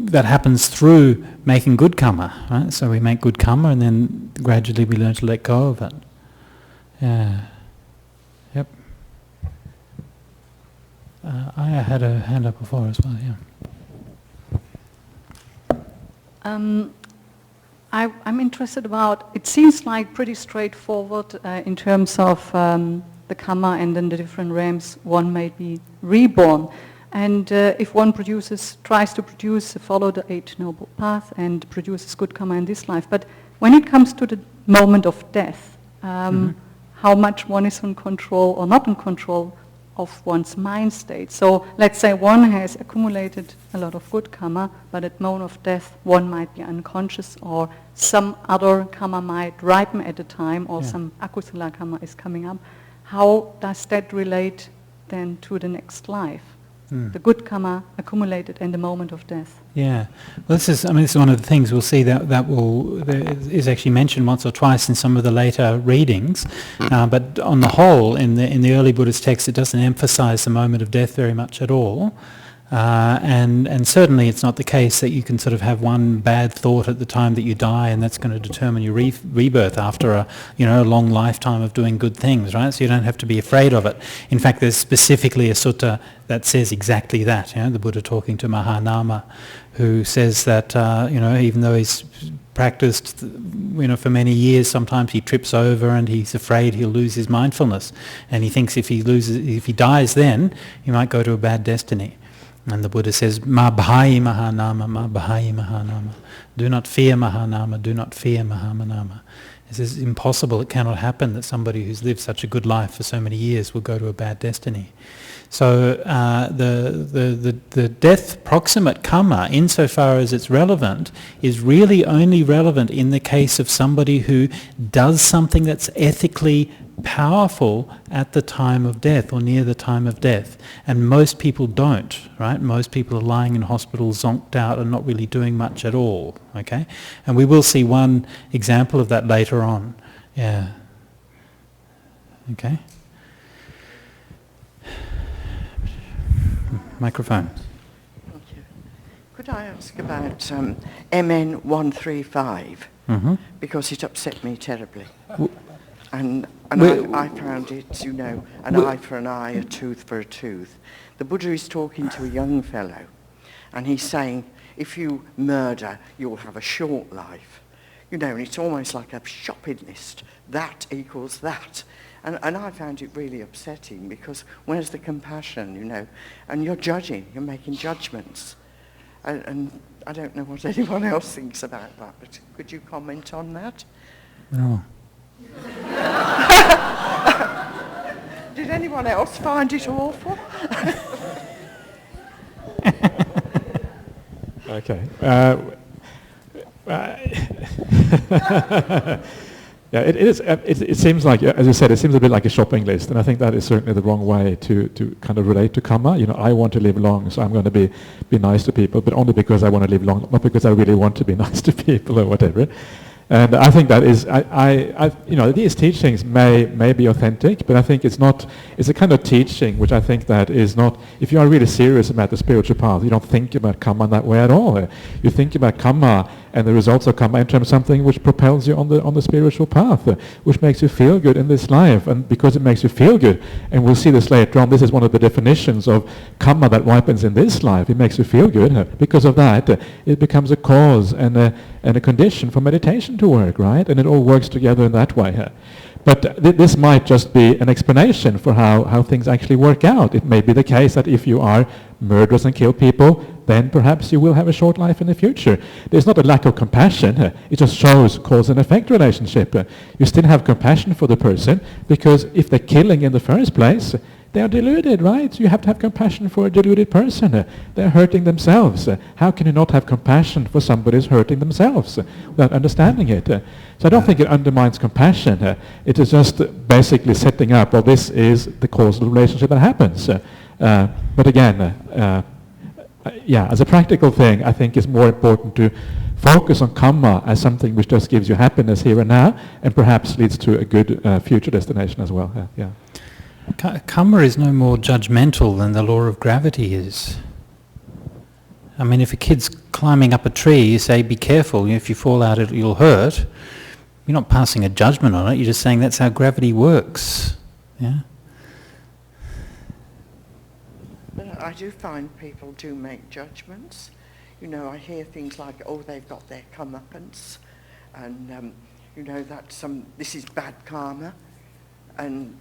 that happens through making good karma, right? So we make good karma and then gradually we learn to let go of it. Yeah. Yep. I had a hand up before as well, yeah. I'm interested about, it seems like pretty straightforward in terms of the karma and then the different realms one may be reborn. And if one tries to follow the Eight Noble Path and produces good karma in this life, but when it comes to the moment of death, how much one is in control or not in control of one's mind state. So let's say one has accumulated a lot of good karma, but at the moment of death one might be unconscious, or some other karma might ripen at the time, or some akusala karma is coming up. How does that relate then to the next life? The good karma accumulated in the moment of death. Yeah, well, this is one of the things we'll see that is actually mentioned once or twice in some of the later readings. But on the whole, in the early Buddhist texts, it doesn't emphasize the moment of death very much at all. And certainly it's not the case that you can sort of have one bad thought at the time that you die and that's going to determine your rebirth after a long lifetime of doing good things, right? So you don't have to be afraid of it. In fact, there's specifically a sutta that says exactly that, the Buddha talking to Mahanama, who says that, even though he's practiced, for many years, sometimes he trips over and he's afraid he'll lose his mindfulness. And he thinks if he dies then, he might go to a bad destiny. And the Buddha says, Ma bhayi Mahanama, Ma bhayi Mahanama. Do not fear Mahanama, do not fear Mahanama. It is impossible, it cannot happen that somebody who's lived such a good life for so many years will go to a bad destiny. So the death proximate karma, insofar as it's relevant, is really only relevant in the case of somebody who does something that's ethically powerful at the time of death or near the time of death. And most people don't, right? Most people are lying in hospital zonked out and not really doing much at all, okay? And we will see one example of that later on. Yeah. Okay. Microphone. Thank you. Could I ask about MN 135? Because it upset me terribly. And I found it, an eye for an eye, a tooth for a tooth. The Buddha is talking to a young fellow, and he's saying, if you murder, you'll have a short life. And it's almost like a shopping list. That equals that. And I found it really upsetting, because where's the compassion, And you're judging, you're making judgments. And I don't know what anyone else thinks about that, but could you comment on that? No. Did anyone else find it awful? Okay. It seems like, as you said, it seems a bit like a shopping list, and I think that is certainly the wrong way to kind of relate to karma. I want to live long, so I'm going to be nice to people, but only because I want to live long, not because I really want to be nice to people or whatever. And I think that is, these teachings may be authentic, but I think it's a kind of teaching which I think that is not, if you are really serious about the spiritual path, you don't think about karma in that way at all. You think about karma and the results of karma in terms of something which propels you on the spiritual path, which makes you feel good in this life. And because it makes you feel good, and we'll see this later on, this is one of the definitions of karma that ripens in this life. It makes you feel good. Because of that, it becomes a cause and a condition for meditation to work, right? And it all works together in that way. But this might just be an explanation for how things actually work out. It may be the case that if you are murderous and kill people, then perhaps you will have a short life in the future. There's not a lack of compassion. It just shows cause and effect relationship. You still have compassion for the person, because if they're killing in the first place, they are deluded, right? You have to have compassion for a deluded person. They're hurting themselves. How can you not have compassion for somebody who's hurting themselves without understanding it? So I don't think it undermines compassion. It is just basically setting up, well, this is the causal relationship that happens. But again, yeah, as a practical thing, I think it's more important to focus on karma as something which just gives you happiness here and now, and perhaps leads to a good future destination as well. Yeah. Kamma is no more judgmental than the law of gravity is. I mean, if a kid's climbing up a tree, you say, be careful, if you fall out you'll hurt. You're not passing a judgment on it, you're just saying that's how gravity works. Yeah. But I do find people do make judgments. You know, I hear things like, oh, they've got their comeuppance, and, you know, this is bad karma, and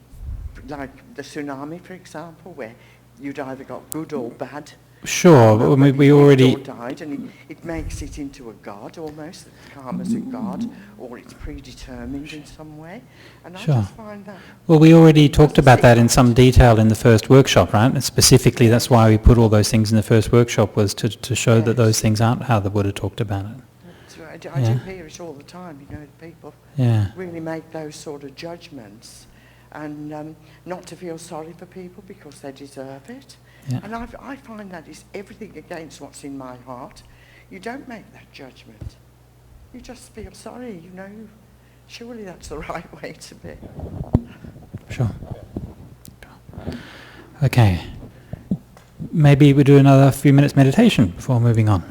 like the tsunami, for example, where you'd either got good or bad. Sure, but we already died, and it makes it into a god almost. Karma's a god, or it's predetermined in some way. And sure. I just find that. Well, we already talked about that in some detail in the first workshop, right? And specifically, that's why we put all those things in the first workshop, was to show that those things aren't how the Buddha talked about it. That's right. I do hear it all the time. You know, people really make those sort of judgments. And not to feel sorry for people because they deserve it. Yeah. And I find that is everything against what's in my heart. You don't make that judgment. You just feel sorry, you know. Surely that's the right way to be. Sure. Okay. Maybe we do another few minutes meditation before moving on.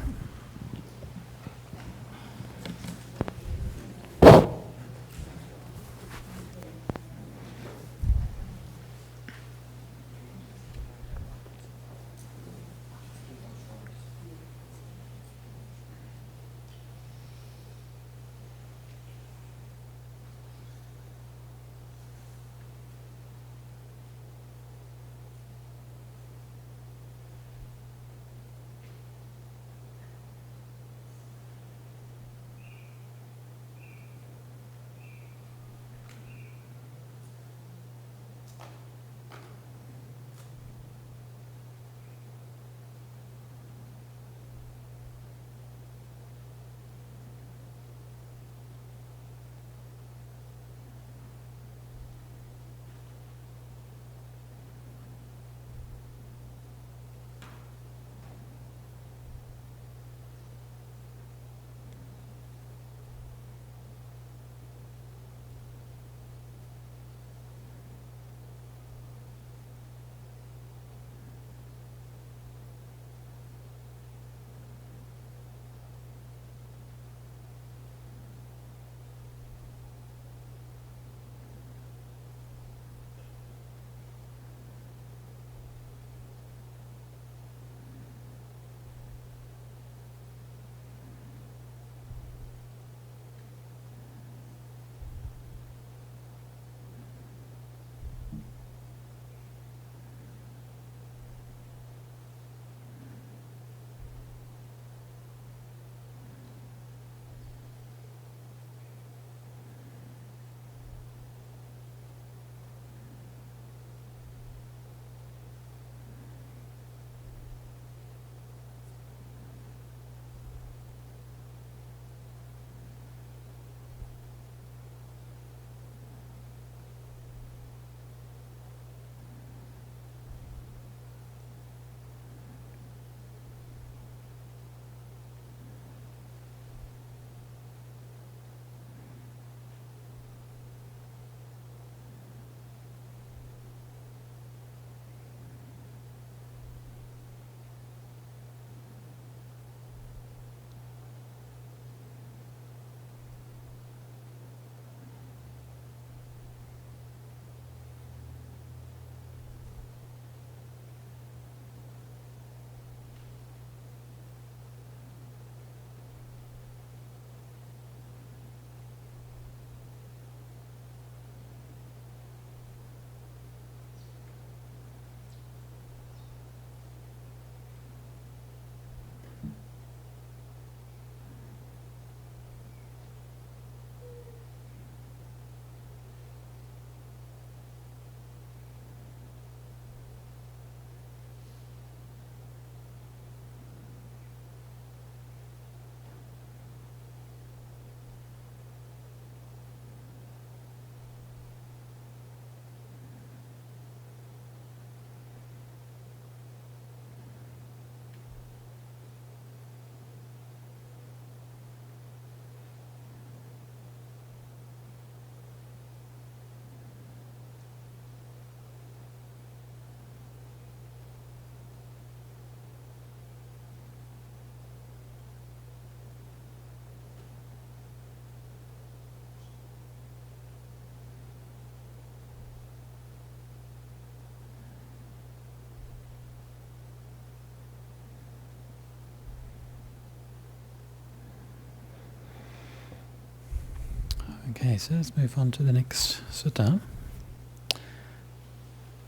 Okay, so let's move on to the next sutta.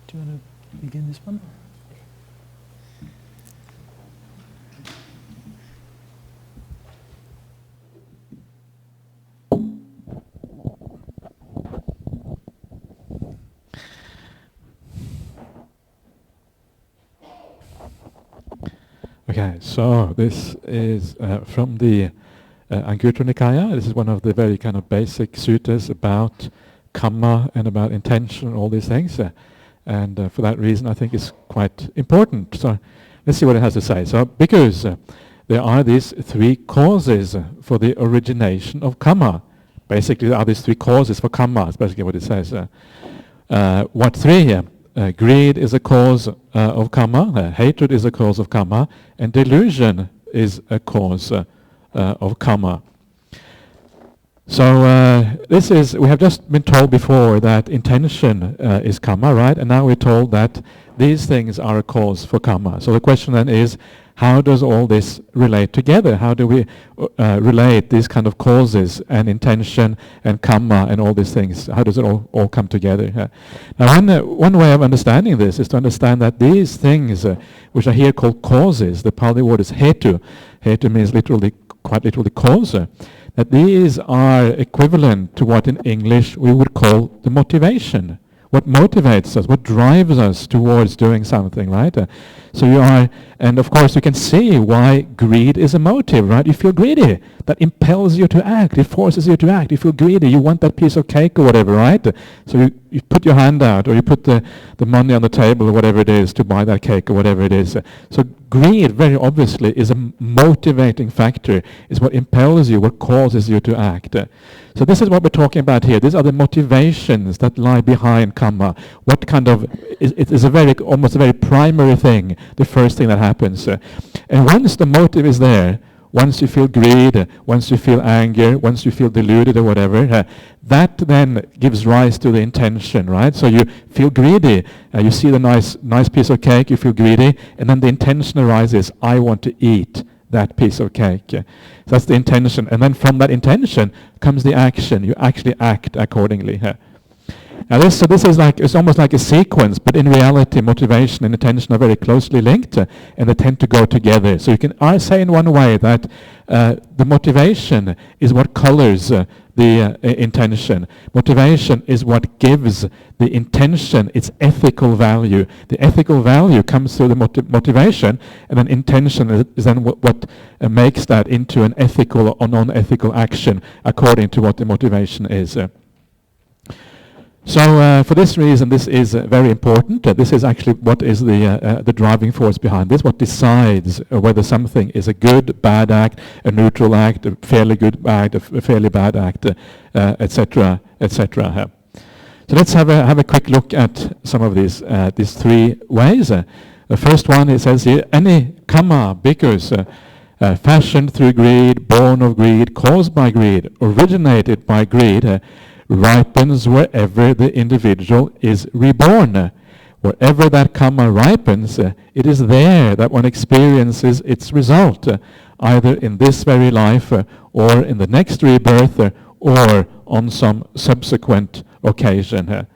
Do you want to begin this one? Okay, so this is from the Anguttara Nikaya. This is one of the very kind of basic suttas about Kamma and about intention and all these things. And for that reason, I think it's quite important. So let's see what it has to say. So because there are these three causes for the origination of Kamma. Basically, there are these three causes for Kamma. That's basically what it says. What three? Greed is a cause of Kamma, hatred is a cause of Kamma, and delusion is a cause of Kamma. So we have just been told before that intention is Kamma, right? And now we're told that these things are a cause for Kamma. So the question then is, how does all this relate together? How do we relate these kind of causes and intention and Kamma and all these things? How does it all come together? Now one way of understanding this is to understand that these things, which are here called causes, the Pali word is hetu. Hetu means quite literally cause. That these are equivalent to what in English we would call the motivation. What motivates us, what drives us towards doing something, right? And of course you can see why greed is a motive, right? You feel greedy. That impels you to act. It forces you to act. You feel greedy. You want that piece of cake or whatever, right? So you put your hand out, or you put the money on the table or whatever it is to buy that cake or whatever it is. So greed, very obviously, is a motivating factor. It's what impels you, what causes you to act. So this is what we're talking about here. These are the motivations that lie behind Kamma. What kind of, it is almost a very primary thing, the first thing that happens. And once the motive is there, once you feel greed, once you feel anger, once you feel deluded or whatever, that then gives rise to the intention, right? So you feel greedy, you see the nice piece of cake, you feel greedy, and then the intention arises, I want to eat that piece of cake. So that's the intention. And then from that intention comes the action. You actually act accordingly. Now this is it's almost like a sequence, but in reality motivation and intention are very closely linked and they tend to go together. So you can say in one way that the motivation is what colors the intention. Motivation is what gives the intention its ethical value. The ethical value comes through the motivation, and then intention is then what makes that into an ethical or non-ethical action according to what the motivation is. So for this reason, this is very important. This is actually what is the driving force behind this, what decides whether something is a good, bad act, a neutral act, a fairly good act, a fairly bad act, etc., etc. So let's have a quick look at some of these three ways. The first one, it says here, any Kamma, bhikkhus, fashioned through greed, born of greed, caused by greed, originated by greed, ripens wherever the individual is reborn. Wherever that Kamma ripens, it is there that one experiences its result, either in this very life or in the next rebirth or on some subsequent occasion.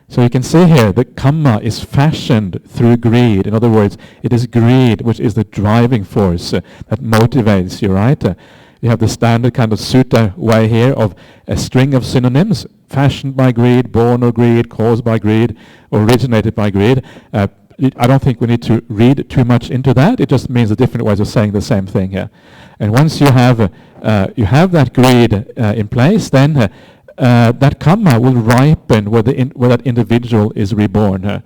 So you can see here that Kamma is fashioned through greed. In other words, it is greed which is the driving force that motivates you, right? You have the standard kind of sutta way here of a string of synonyms, fashioned by greed, born of greed, caused by greed, originated by greed. I don't think we need to read too much into that. It just means the different ways of saying the same thing here. And once you have that greed in place, then that Kamma will ripen where that individual is reborn.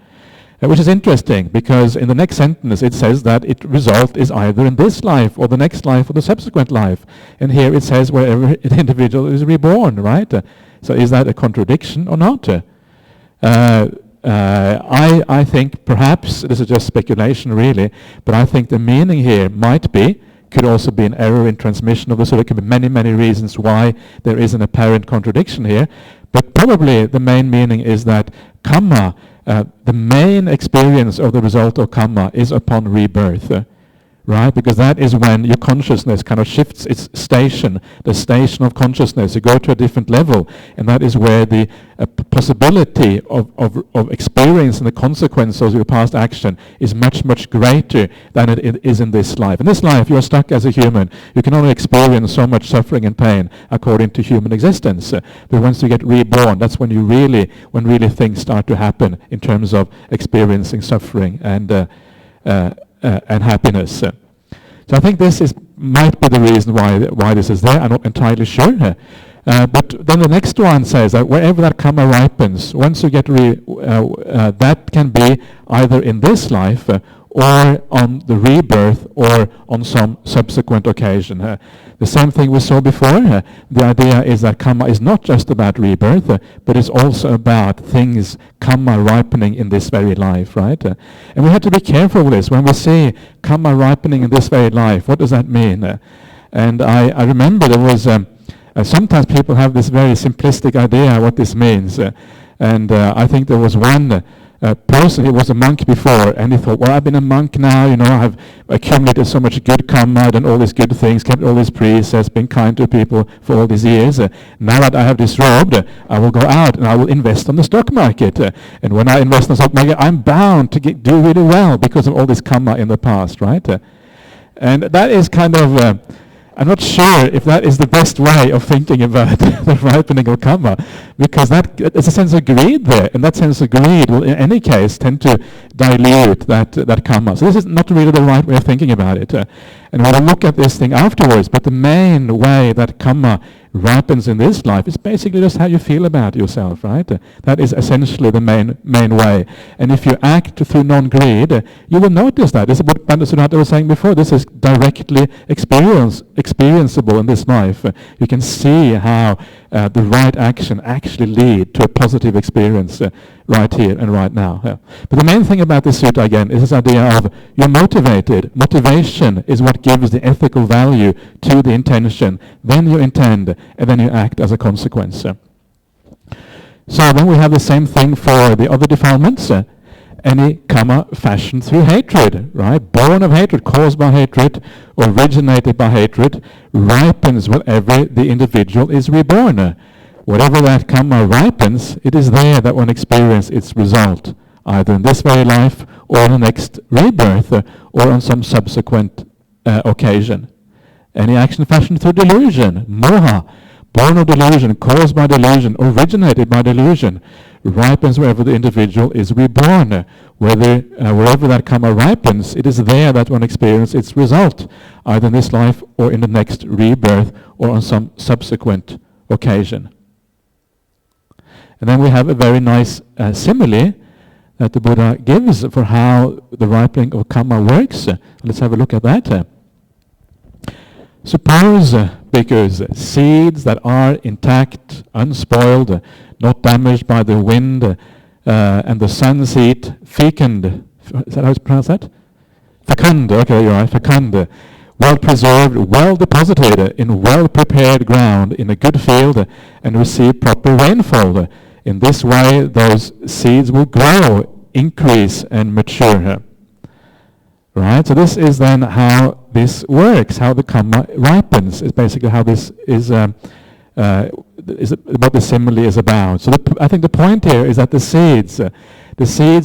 Which is interesting, because in the next sentence it says that its result is either in this life or the next life or the subsequent life. And here it says wherever the individual is reborn, right? So is that a contradiction or not? I think perhaps, this is just speculation really, but I think the meaning here could also be an error in transmission of the sutta. There could be many, many reasons why there is an apparent contradiction here. But probably the main meaning is that Kamma, the main experience of the result of Kamma is upon rebirth. right? Because that is when your consciousness kind of shifts its station, the station of consciousness. You go to a different level, and that is where the possibility of experiencing the consequences of your past action is much, much greater than it is in this life. In this life, you are stuck as a human. You can only experience so much suffering and pain according to human existence. But once you get reborn, that's when really things start to happen in terms of experiencing suffering and happiness. So I think this might be the reason why this is there. I'm not entirely sure. But then the next one says that wherever that karma ripens, once you get that can be either in this life or on the rebirth or on some subsequent occasion. The same thing we saw before. The idea is that karma is not just about rebirth, but it's also about things, karma ripening in this very life, right? And we have to be careful with this. When we say karma ripening in this very life, what does that mean? And I remember there was, sometimes people have this very simplistic idea what this means. And I think there was one person, he was a monk before, and he thought, well, I've been a monk now, I have accumulated so much good karma, done all these good things, kept all these precepts, been kind to people for all these years. Now that I have disrobed, I will go out and I will invest on the stock market. And when I invest in the stock market, I'm bound to do really well because of all this karma in the past, right? And that is kind of... I'm not sure if that is the best way of thinking about the ripening of karma, because there's a sense of greed there, and that sense of greed will, in any case, tend to dilute that karma. So this is not really the right way of thinking about it. And we'll look at this thing afterwards, but the main way that karma ripens in this life is basically just how you feel about yourself, right? That is essentially the main way. And if you act through non-greed, you will notice that. This is what Suttas was saying before. This is directly experienceable in this life. You can see how the right action actually lead to a positive experience right here and right now. But the main thing about this sutta again is this idea of you're motivated. Motivation is what gives the ethical value to the intention. Then you intend, and then you act as a consequence. So then we have the same thing for the other defilements. Any karma fashioned through hatred, right? Born of hatred, caused by hatred, originated by hatred, ripens whenever the individual is reborn. Whatever that karma ripens, it is there that one experiences its result, either in this very life or in the next rebirth or on some subsequent occasion. Any action fashioned through delusion, moha, born of delusion, caused by delusion, originated by delusion, ripens wherever the individual is reborn. Wherever that karma ripens, it is there that one experiences its result, either in this life or in the next rebirth or on some subsequent occasion. And then we have a very nice simile that the Buddha gives for how the ripening of karma works. Let's have a look at that. Suppose, bhikkhus, seeds that are intact, unspoiled, not damaged by the wind and the sun's heat, fecund. Is that how it's pronounced that? Fecund, okay, you're right, fecund. Well preserved, well deposited in well prepared ground in a good field and receive proper rainfall. In this way, those seeds will grow, increase, and mature. Right? So this is then how this works, how the karma ripens. Is basically how this is what the simile is about. So I think the point here is that the seeds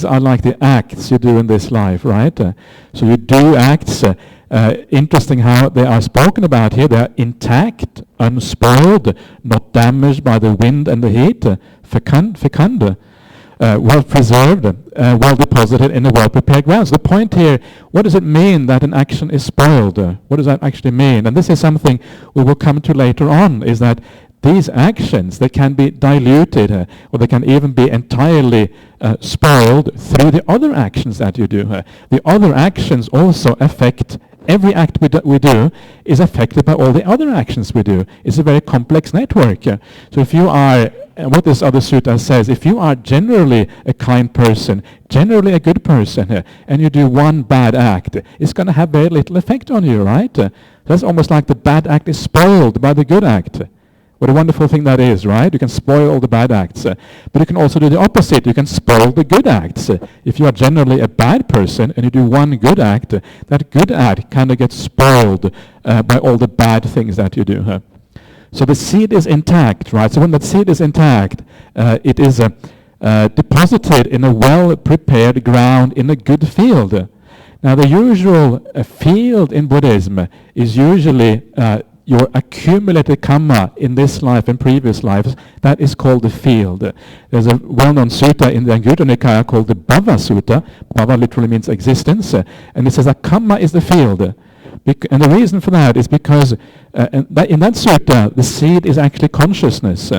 are like the acts you do in this life, right? So you do acts. Interesting how they are spoken about here. They are intact, unspoiled, not damaged by the wind and the heat, fecund, well preserved, well deposited in a well prepared ground. So the point here, what does it mean that an action is spoiled? What does that actually mean? And this is something we will come to later on, is that these actions, they can be diluted or they can even be entirely spoiled through the other actions that you do. The other actions also affect, every act we do is affected by all the other actions we do. It's a very complex network. So if you are, what this other sutta says, if you are generally a kind person, generally a good person, and you do one bad act, it's going to have very little effect on you, right? That's almost like the bad act is spoiled by the good act. What a wonderful thing that is, right? You can spoil all the bad acts. But you can also do the opposite. You can spoil the good acts. If you are generally a bad person and you do one good act, that good act kind of gets spoiled by all the bad things that you do. So the seed is intact, right? So when that seed is intact, it is deposited in a well-prepared ground in a good field. Now the usual field in Buddhism is usually your accumulated kamma in this life and previous lives. That is called the field. There's a well-known sutta in the Anguttara Nikaya called the Bhava Sutta. Bhava literally means existence. And it says that kamma is the field. And the reason for that is because in that sutta, the seed is actually consciousness.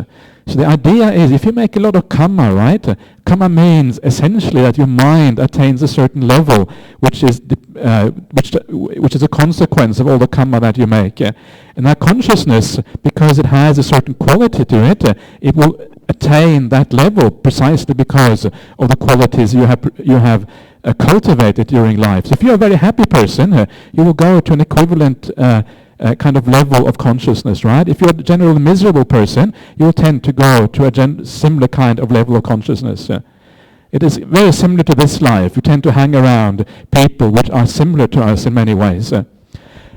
So the idea is, if you make a lot of kamma, right? Kamma means essentially that your mind attains a certain level, which is a consequence of all the kamma that you make. And that consciousness, because it has a certain quality to it, it will attain that level precisely because of the qualities you have cultivated during life. So if you're a very happy person, you will go to an equivalent kind of level of consciousness, right? If you're a generally miserable person, you will tend to go to a similar kind of level of consciousness. It is very similar to this life. We tend to hang around people which are similar to us in many ways.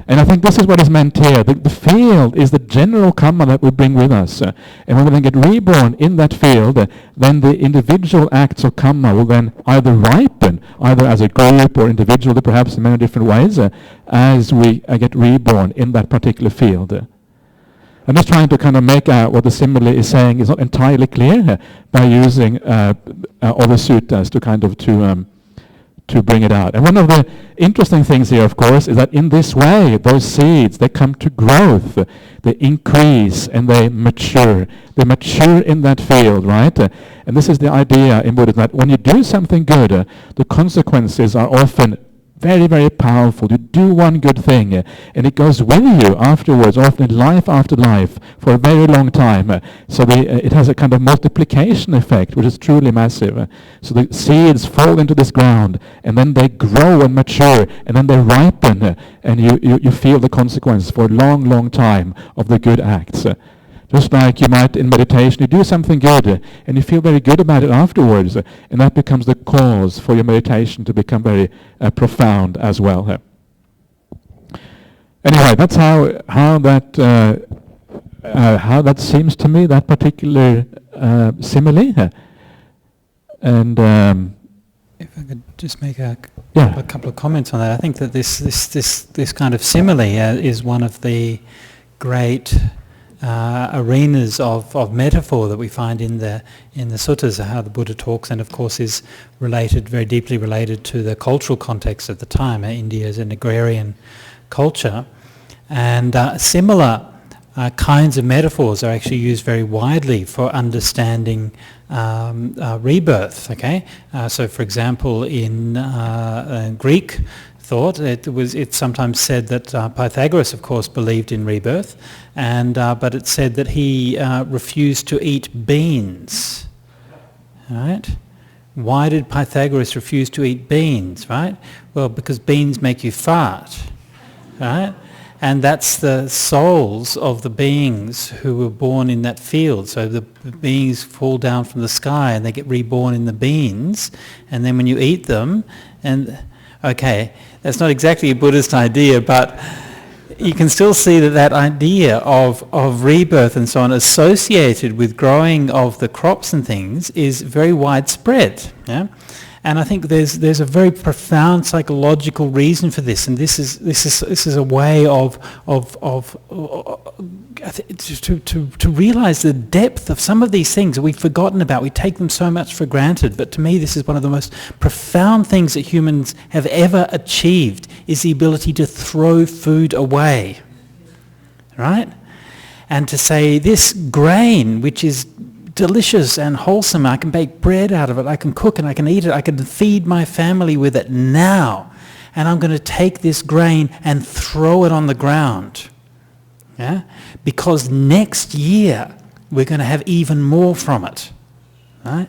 And I think this is what is meant here. The field is the general kamma that we bring with us. And when we then get reborn in that field, then the individual acts of kamma will then either ripen, either as a group or individually, perhaps in many different ways, as we get reborn in that particular field. I'm just trying to kind of make out what the simile is saying. It's not entirely clear by using other suttas to kind of to bring it out. And one of the interesting things here, of course, is that in this way, those seeds, they come to growth, they increase, and they mature. They mature in that field, right? And this is the idea in Buddhism, that when you do something good, the consequences are often very, very powerful. You do one good thing, and it goes with you afterwards, often life after life, for a very long time. So it has a kind of multiplication effect, which is truly massive. So the seeds fall into this ground, and then they grow and mature, and then they ripen, and you feel the consequences for a long, long time of the good acts. Just like you might in meditation, you do something good and you feel very good about it afterwards, and that becomes the cause for your meditation to become very profound as well. Anyway, that's how that seems to me, that particular simile. And if I could just make a couple of comments on that, I think that this kind of simile is one of the great arenas of metaphor that we find in the suttas, how the Buddha talks, and of course is related, very deeply related to the cultural context of the time. India is an agrarian culture, and similar kinds of metaphors are actually used very widely for understanding rebirth. Okay, so for example, in Greek thought, it's sometimes said that Pythagoras, of course, believed in rebirth, and but it's said that he refused to eat beans. Right? Why did Pythagoras refuse to eat beans? Right? Well, because beans make you fart. Right? And that's the souls of the beings who were born in that field. So the beings fall down from the sky and they get reborn in the beans, and then when you eat them, and okay, that's not exactly a Buddhist idea, but you can still see that idea of rebirth and so on associated with growing of the crops and things is very widespread. Yeah? And I think there's a very profound psychological reason for this, and this is a way to realize the depth of some of these things that we've forgotten about. We take them so much for granted, but to me this is one of the most profound things that humans have ever achieved, is the ability to throw food away, right? And to say this grain, which is delicious and wholesome, I can bake bread out of it, I can cook and I can eat it, I can feed my family with it now, and I'm going to take this grain and throw it on the ground. Yeah? Because next year we're going to have even more from it. Right?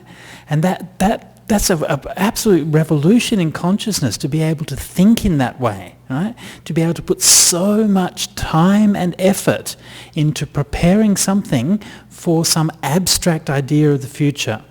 And that that's an absolute revolution in consciousness, to be able to think in that way, right? To be able to put so much time and effort into preparing something for some abstract idea of the future.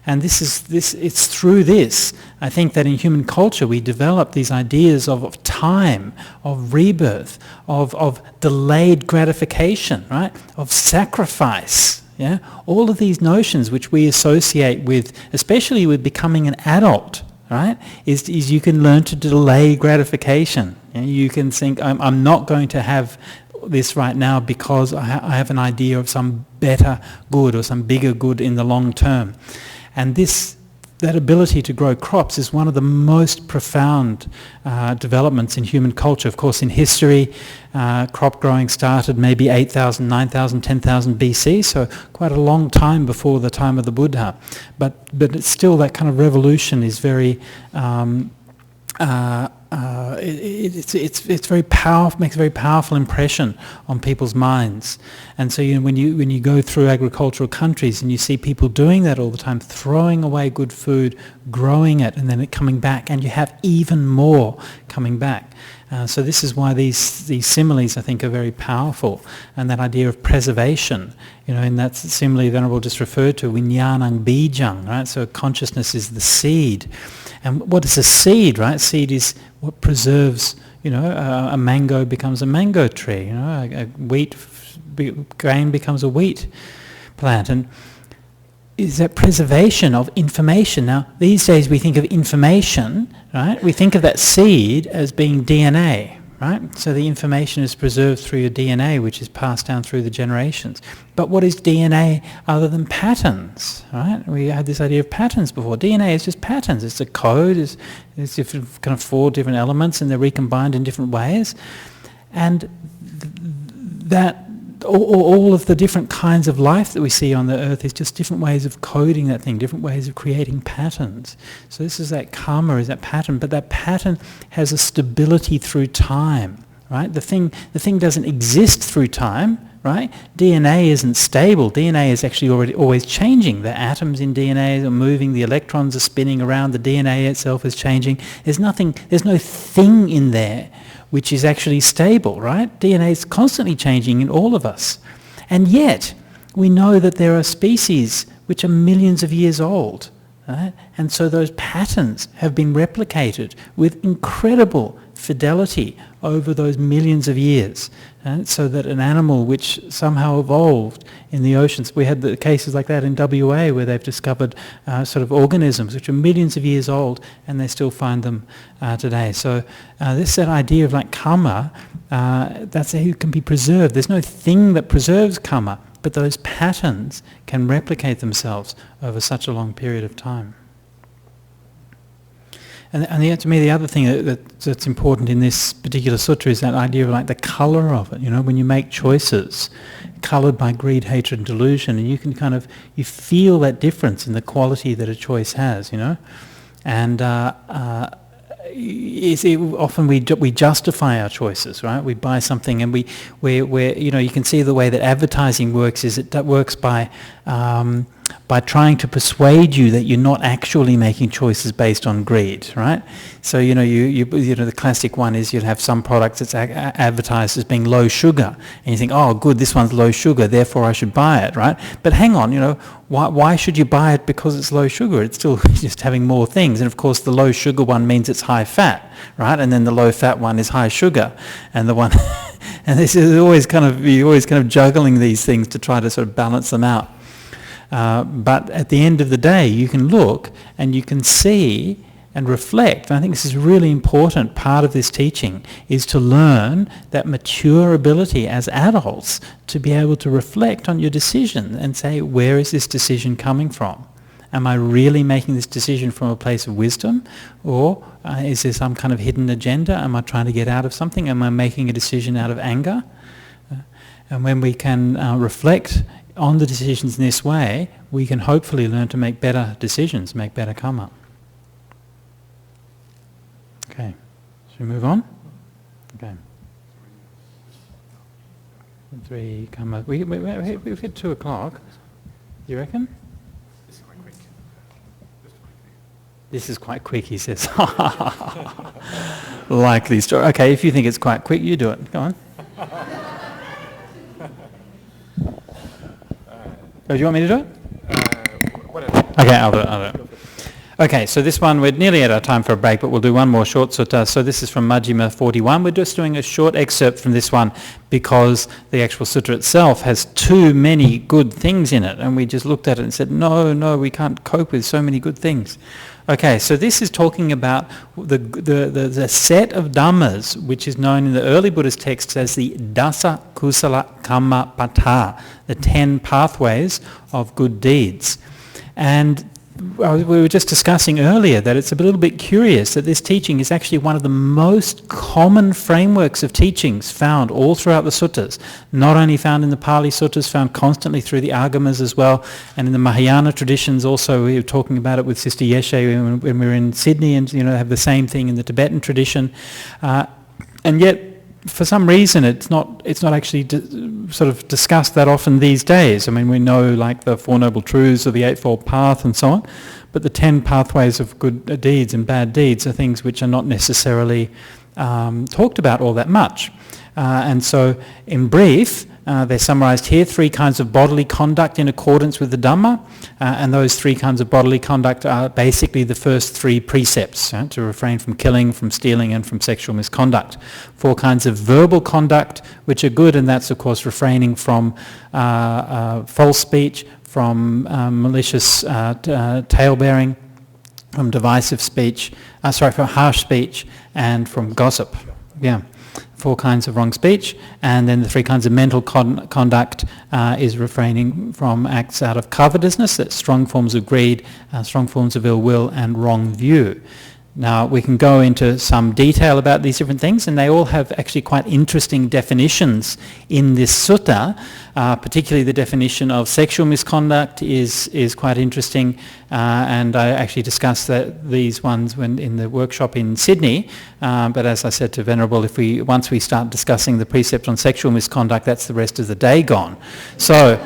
And it's through this, I think, that in human culture we develop these ideas of time, of rebirth, of delayed gratification, right? Of sacrifice, yeah? All of these notions which we associate with, especially with becoming an adult, right? Is you can learn to delay gratification. Yeah? You can think, I'm not going to have this right now because I have an idea of some better good or some bigger good in the long term. And that ability to grow crops is one of the most profound developments in human culture. Of course, in history, crop growing started maybe 8,000, 9,000, 10,000 BC, so quite a long time before the time of the Buddha. But it's still, that kind of revolution is very it's very powerful, makes a very powerful impression on people's minds. And so when you go through agricultural countries and you see people doing that all the time, throwing away good food, growing it, and then it coming back, and you have even more coming back. So this is why these similes, I think, are very powerful. And that idea of preservation, in that simile Venerable just referred to, vinyanang bijang, right? So consciousness is the seed. And what is a seed, right? Seed is what preserves, a mango becomes a mango tree, a wheat grain becomes a wheat plant. And is that preservation of information. Now, these days we think of information, right? We think of that seed as being DNA, right? So the information is preserved through your DNA, which is passed down through the generations. But what is DNA other than patterns, right? We had this idea of patterns before. DNA is just patterns. It's a code. It's different, kind of 4 different elements, and they're recombined in different ways. And that all of the different kinds of life that we see on the earth is just different ways of coding that thing, different ways of creating patterns. So this is that karma, is that pattern, but that pattern has a stability through time, right? The thing doesn't exist through time, right? DNA isn't stable. DNA is actually always changing. The atoms in DNA are moving, the electrons are spinning around, the DNA itself is changing. There's no thing in there which is actually stable, right? DNA is constantly changing in all of us. And yet, we know that there are species which are millions of years old, right? And so those patterns have been replicated with incredible fidelity over those millions of years. Right? So that an animal which somehow evolved in the oceans, we had the cases like that in WA where they've discovered sort of organisms which are millions of years old, and they still find them today. So that idea of like Kamma, that's how it can be preserved. There's no thing that preserves Kamma, but those patterns can replicate themselves over such a long period of time. And to me, the other thing that's important in this particular sutta is that idea of like the colour of it. When you make choices, coloured by greed, hatred, and delusion, and you can you feel that difference in the quality that a choice has. And often we justify our choices, right? We buy something, and we you can see the way that advertising works is that works by trying to persuade you that you're not actually making choices based on greed, right? So the classic one is you'd have some products that's advertised as being low sugar, and you think, oh, good, this one's low sugar, therefore I should buy it, right? But hang on, why should you buy it because it's low sugar? It's still just having more things, and of course the low sugar one means it's high fat, right? And then the low fat one is high sugar, and the one, and this is you're always kind of juggling these things to try to sort of balance them out. But at the end of the day, you can look and you can see and reflect. And I think this is a really important part of this teaching, is to learn that mature ability as adults to be able to reflect on your decision and say, where is this decision coming from? Am I really making this decision from a place of wisdom? Or is there some kind of hidden agenda? Am I trying to get out of something? Am I making a decision out of anger? And when we can reflect on the decisions in this way, we can hopefully learn to make better decisions, make better karma. Okay, should we move on? Okay. 3 karma. We've hit 2 o'clock. You reckon? This is quite quick, he says. Likely story. Okay, if you think it's quite quick, you do it. Go on. Do you want me to do it? Whatever. Okay, I'll do it. Okay, so this one, we're nearly at our time for a break, but we'll do one more short sutta. So this is from Majjhima 41. We're just doing a short excerpt from this one because the actual sutta itself has too many good things in it. And we just looked at it and said, no, we can't cope with so many good things. Okay, so this is talking about the set of dhammas, which is known in the early Buddhist texts as the Dasa Kusala Kamma Pata, the 10 pathways of good deeds. And we were just discussing earlier that it's a little bit curious that this teaching is actually one of the most common frameworks of teachings found all throughout the suttas. Not only found in the Pali suttas, found constantly through the Agamas as well, and in the Mahayana traditions also. We were talking about it with Sister Yeshe when we were in Sydney, and have the same thing in the Tibetan tradition. And yet, for some reason, it's not actually sort of discussed that often these days. I mean, we know like the Four Noble Truths or the Eightfold Path and so on, but the 10 pathways of good deeds and bad deeds are things which are not necessarily talked about all that much. And so, in brief, they're summarised here: 3 kinds of bodily conduct in accordance with the Dhamma, and those 3 kinds of bodily conduct are basically the first 3 precepts, to refrain from killing, from stealing and from sexual misconduct. 4 kinds of verbal conduct which are good, and that's of course refraining from false speech, from malicious tale-bearing, from divisive speech, from harsh speech, and from gossip. 4 kinds of wrong speech, and then the 3 kinds of mental conduct is refraining from acts out of covetousness, that's strong forms of greed, strong forms of ill will, and wrong view. Now, we can go into some detail about these different things, and they all have actually quite interesting definitions in this sutta. Particularly the definition of sexual misconduct is quite interesting, and I actually discussed these ones when in the workshop in Sydney. But as I said to Venerable, once we start discussing the precept on sexual misconduct, that's the rest of the day gone. So.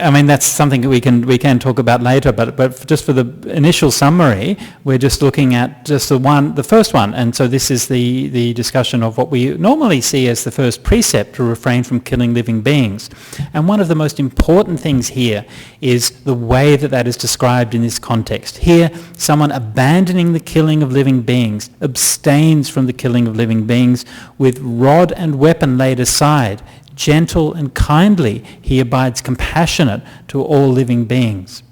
I mean, that's something that we can talk about later, but just for the initial summary, we're just looking at just the first one, and so this is the discussion of what we normally see as the first precept, to refrain from killing living beings. And one of the most important things here is the way that is described in this context. Here, someone abandoning the killing of living beings abstains from the killing of living beings with rod and weapon laid aside. Gentle and kindly, he abides compassionate to all living beings.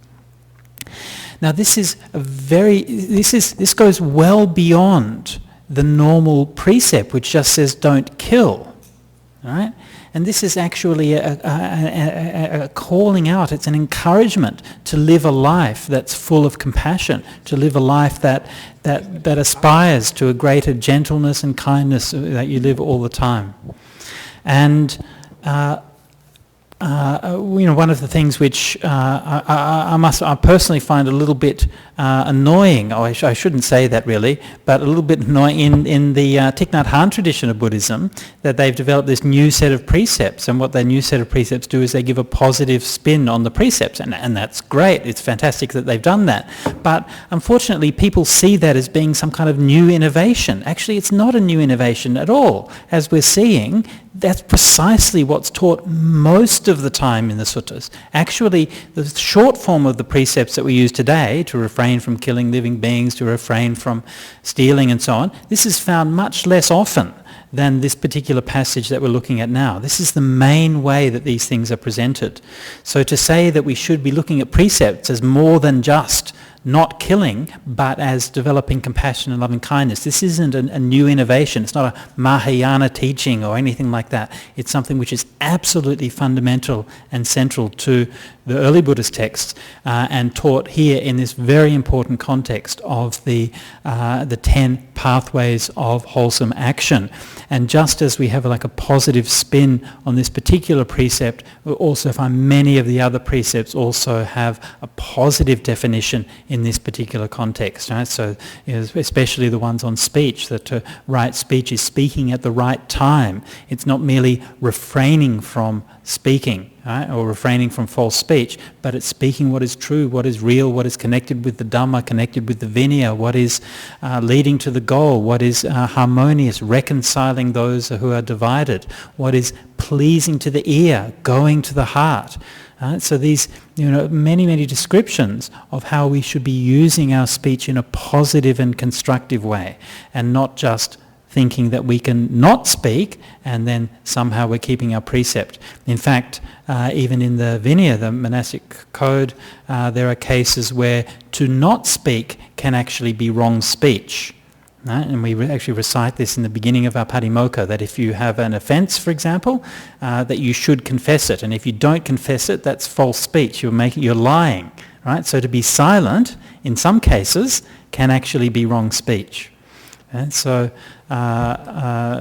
Now, this goes well beyond the normal precept, which just says don't kill, right? And this is actually a calling out. It's an encouragement to live a life that's full of compassion, to live a life that aspires to a greater gentleness and kindness that you live all the time. And one of the things which I personally find a little bit annoying, or I shouldn't say that really, but a little bit annoying in the Thich Nhat Hanh tradition of Buddhism, that they've developed this new set of precepts, and what their new set of precepts do is they give a positive spin on the precepts, and that's great. It's fantastic that they've done that. But unfortunately, people see that as being some kind of new innovation. Actually, it's not a new innovation at all. As we're seeing, that's precisely what's taught most of the time in the suttas. Actually, the short form of the precepts that we use today, to refrain from killing living beings, to refrain from stealing and so on, this is found much less often than this particular passage that we're looking at now. This is the main way that these things are presented. So to say that we should be looking at precepts as more than just not killing, but as developing compassion and loving kindness, this isn't a new innovation. It's not a Mahayana teaching or anything like that. It's something which is absolutely fundamental and central to the early Buddhist texts, and taught here in this very important context of the 10 pathways of wholesome action. And just as we have like a positive spin on this particular precept, we also find many of the other precepts also have a positive definition in this particular context, right? So especially the ones on speech, that right speech is speaking at the right time. It's not merely refraining from speaking, right, or refraining from false speech, but it's speaking what is true, what is real, what is connected with the Dhamma, connected with the Vinaya, what is leading to the goal, what is harmonious, reconciling those who are divided, what is pleasing to the ear, going to the heart. So these, many descriptions of how we should be using our speech in a positive and constructive way, and not just thinking that we can not speak and then somehow we're keeping our precept. In fact, even in the Vinaya, the monastic code, there are cases where to not speak can actually be wrong speech. Right? And we actually recite this in the beginning of our Patimokkha, that if you have an offence, for example, that you should confess it. And if you don't confess it, that's false speech. You're lying. Right? So to be silent, in some cases, can actually be wrong speech. And so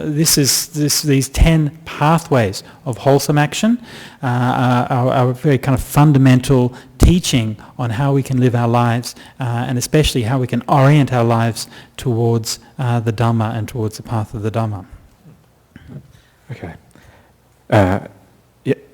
these 10 pathways of wholesome action are a very kind of fundamental teaching on how we can live our lives, and especially how we can orient our lives towards the Dhamma and towards the path of the Dhamma. Okay. Yeah,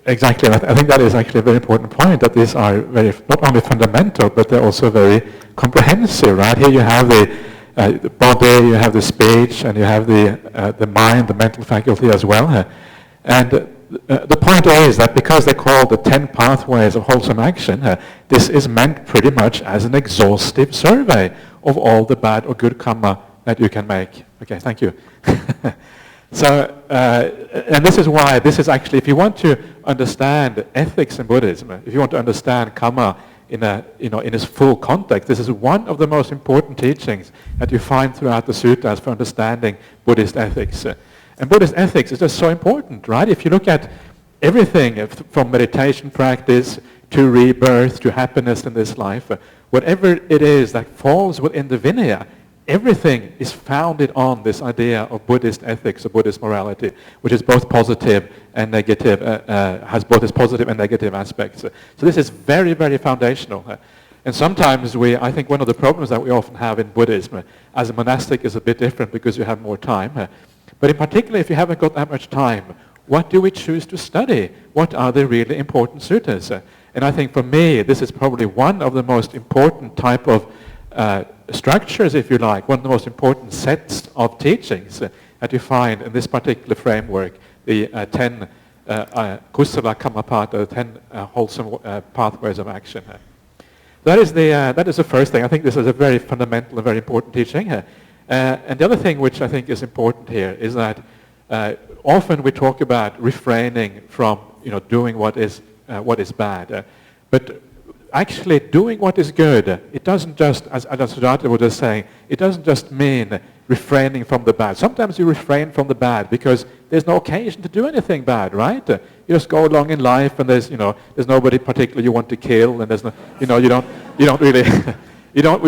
exactly. I think that is actually a very important point, that these are very, not only fundamental, but they're also very comprehensive, right? Here you have the body, you have the speech, and you have the mind, the mental faculty as well. And the point is that because they're called the 10 pathways of wholesome action, this is meant pretty much as an exhaustive survey of all the bad or good karma that you can make. Okay, thank you. So, and this is why, this is actually, if you want to understand ethics in Buddhism, if you want to understand karma in its full context, this is one of the most important teachings that you find throughout the suttas for understanding Buddhist ethics. And Buddhist ethics is just so important, right? If you look at everything from meditation practice to rebirth to happiness in this life, whatever it is that falls within the Vinaya, everything is founded on this idea of Buddhist ethics or Buddhist morality, which is both positive and negative, has both its positive and negative aspects. So this is very, very foundational. And sometimes I think one of the problems that we often have in Buddhism as a monastic is a bit different because you have more time. But in particular, if you haven't got that much time, what do we choose to study? What are the really important suttas? And I think for me, this is probably one of the most important type of structures, if you like, one of the most important sets of teachings that you find in this particular framework, the 10 kusala kammapada, the 10 wholesome pathways of action. That is the first thing. I think this is a very fundamental and very important teaching. And the other thing which I think is important here is that often we talk about refraining from doing what is bad. But actually doing what is good, it doesn't just, as Siddhartha was just saying, it doesn't just mean refraining from the bad. Sometimes you refrain from the bad because there's no occasion to do anything bad, right? You just go along in life and there's nobody particular you want to kill, and there's no, you don't really you don't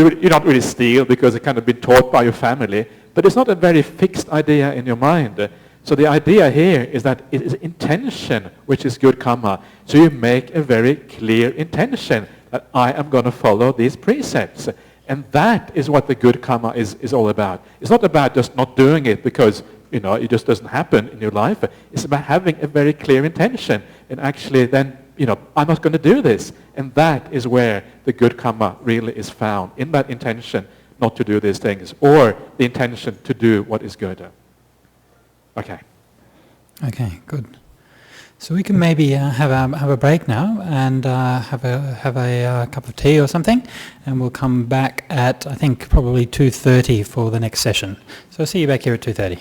really steal because it kind of been taught by your family, but it's not a very fixed idea in your mind. So the idea here is that it is intention which is good karma. So you make a very clear intention that I am going to follow these precepts. And that is what the good karma is all about. It's not about just not doing it because it just doesn't happen in your life. It's about having a very clear intention and actually then, I'm not going to do this. And that is where the good karma really is found, in that intention not to do these things, or the intention to do what is good. Okay. Okay, good. So we can maybe have a break now and have a cup of tea or something, and we'll come back at, I think, probably 2:30 for the next session. So I'll see you back here at 2:30.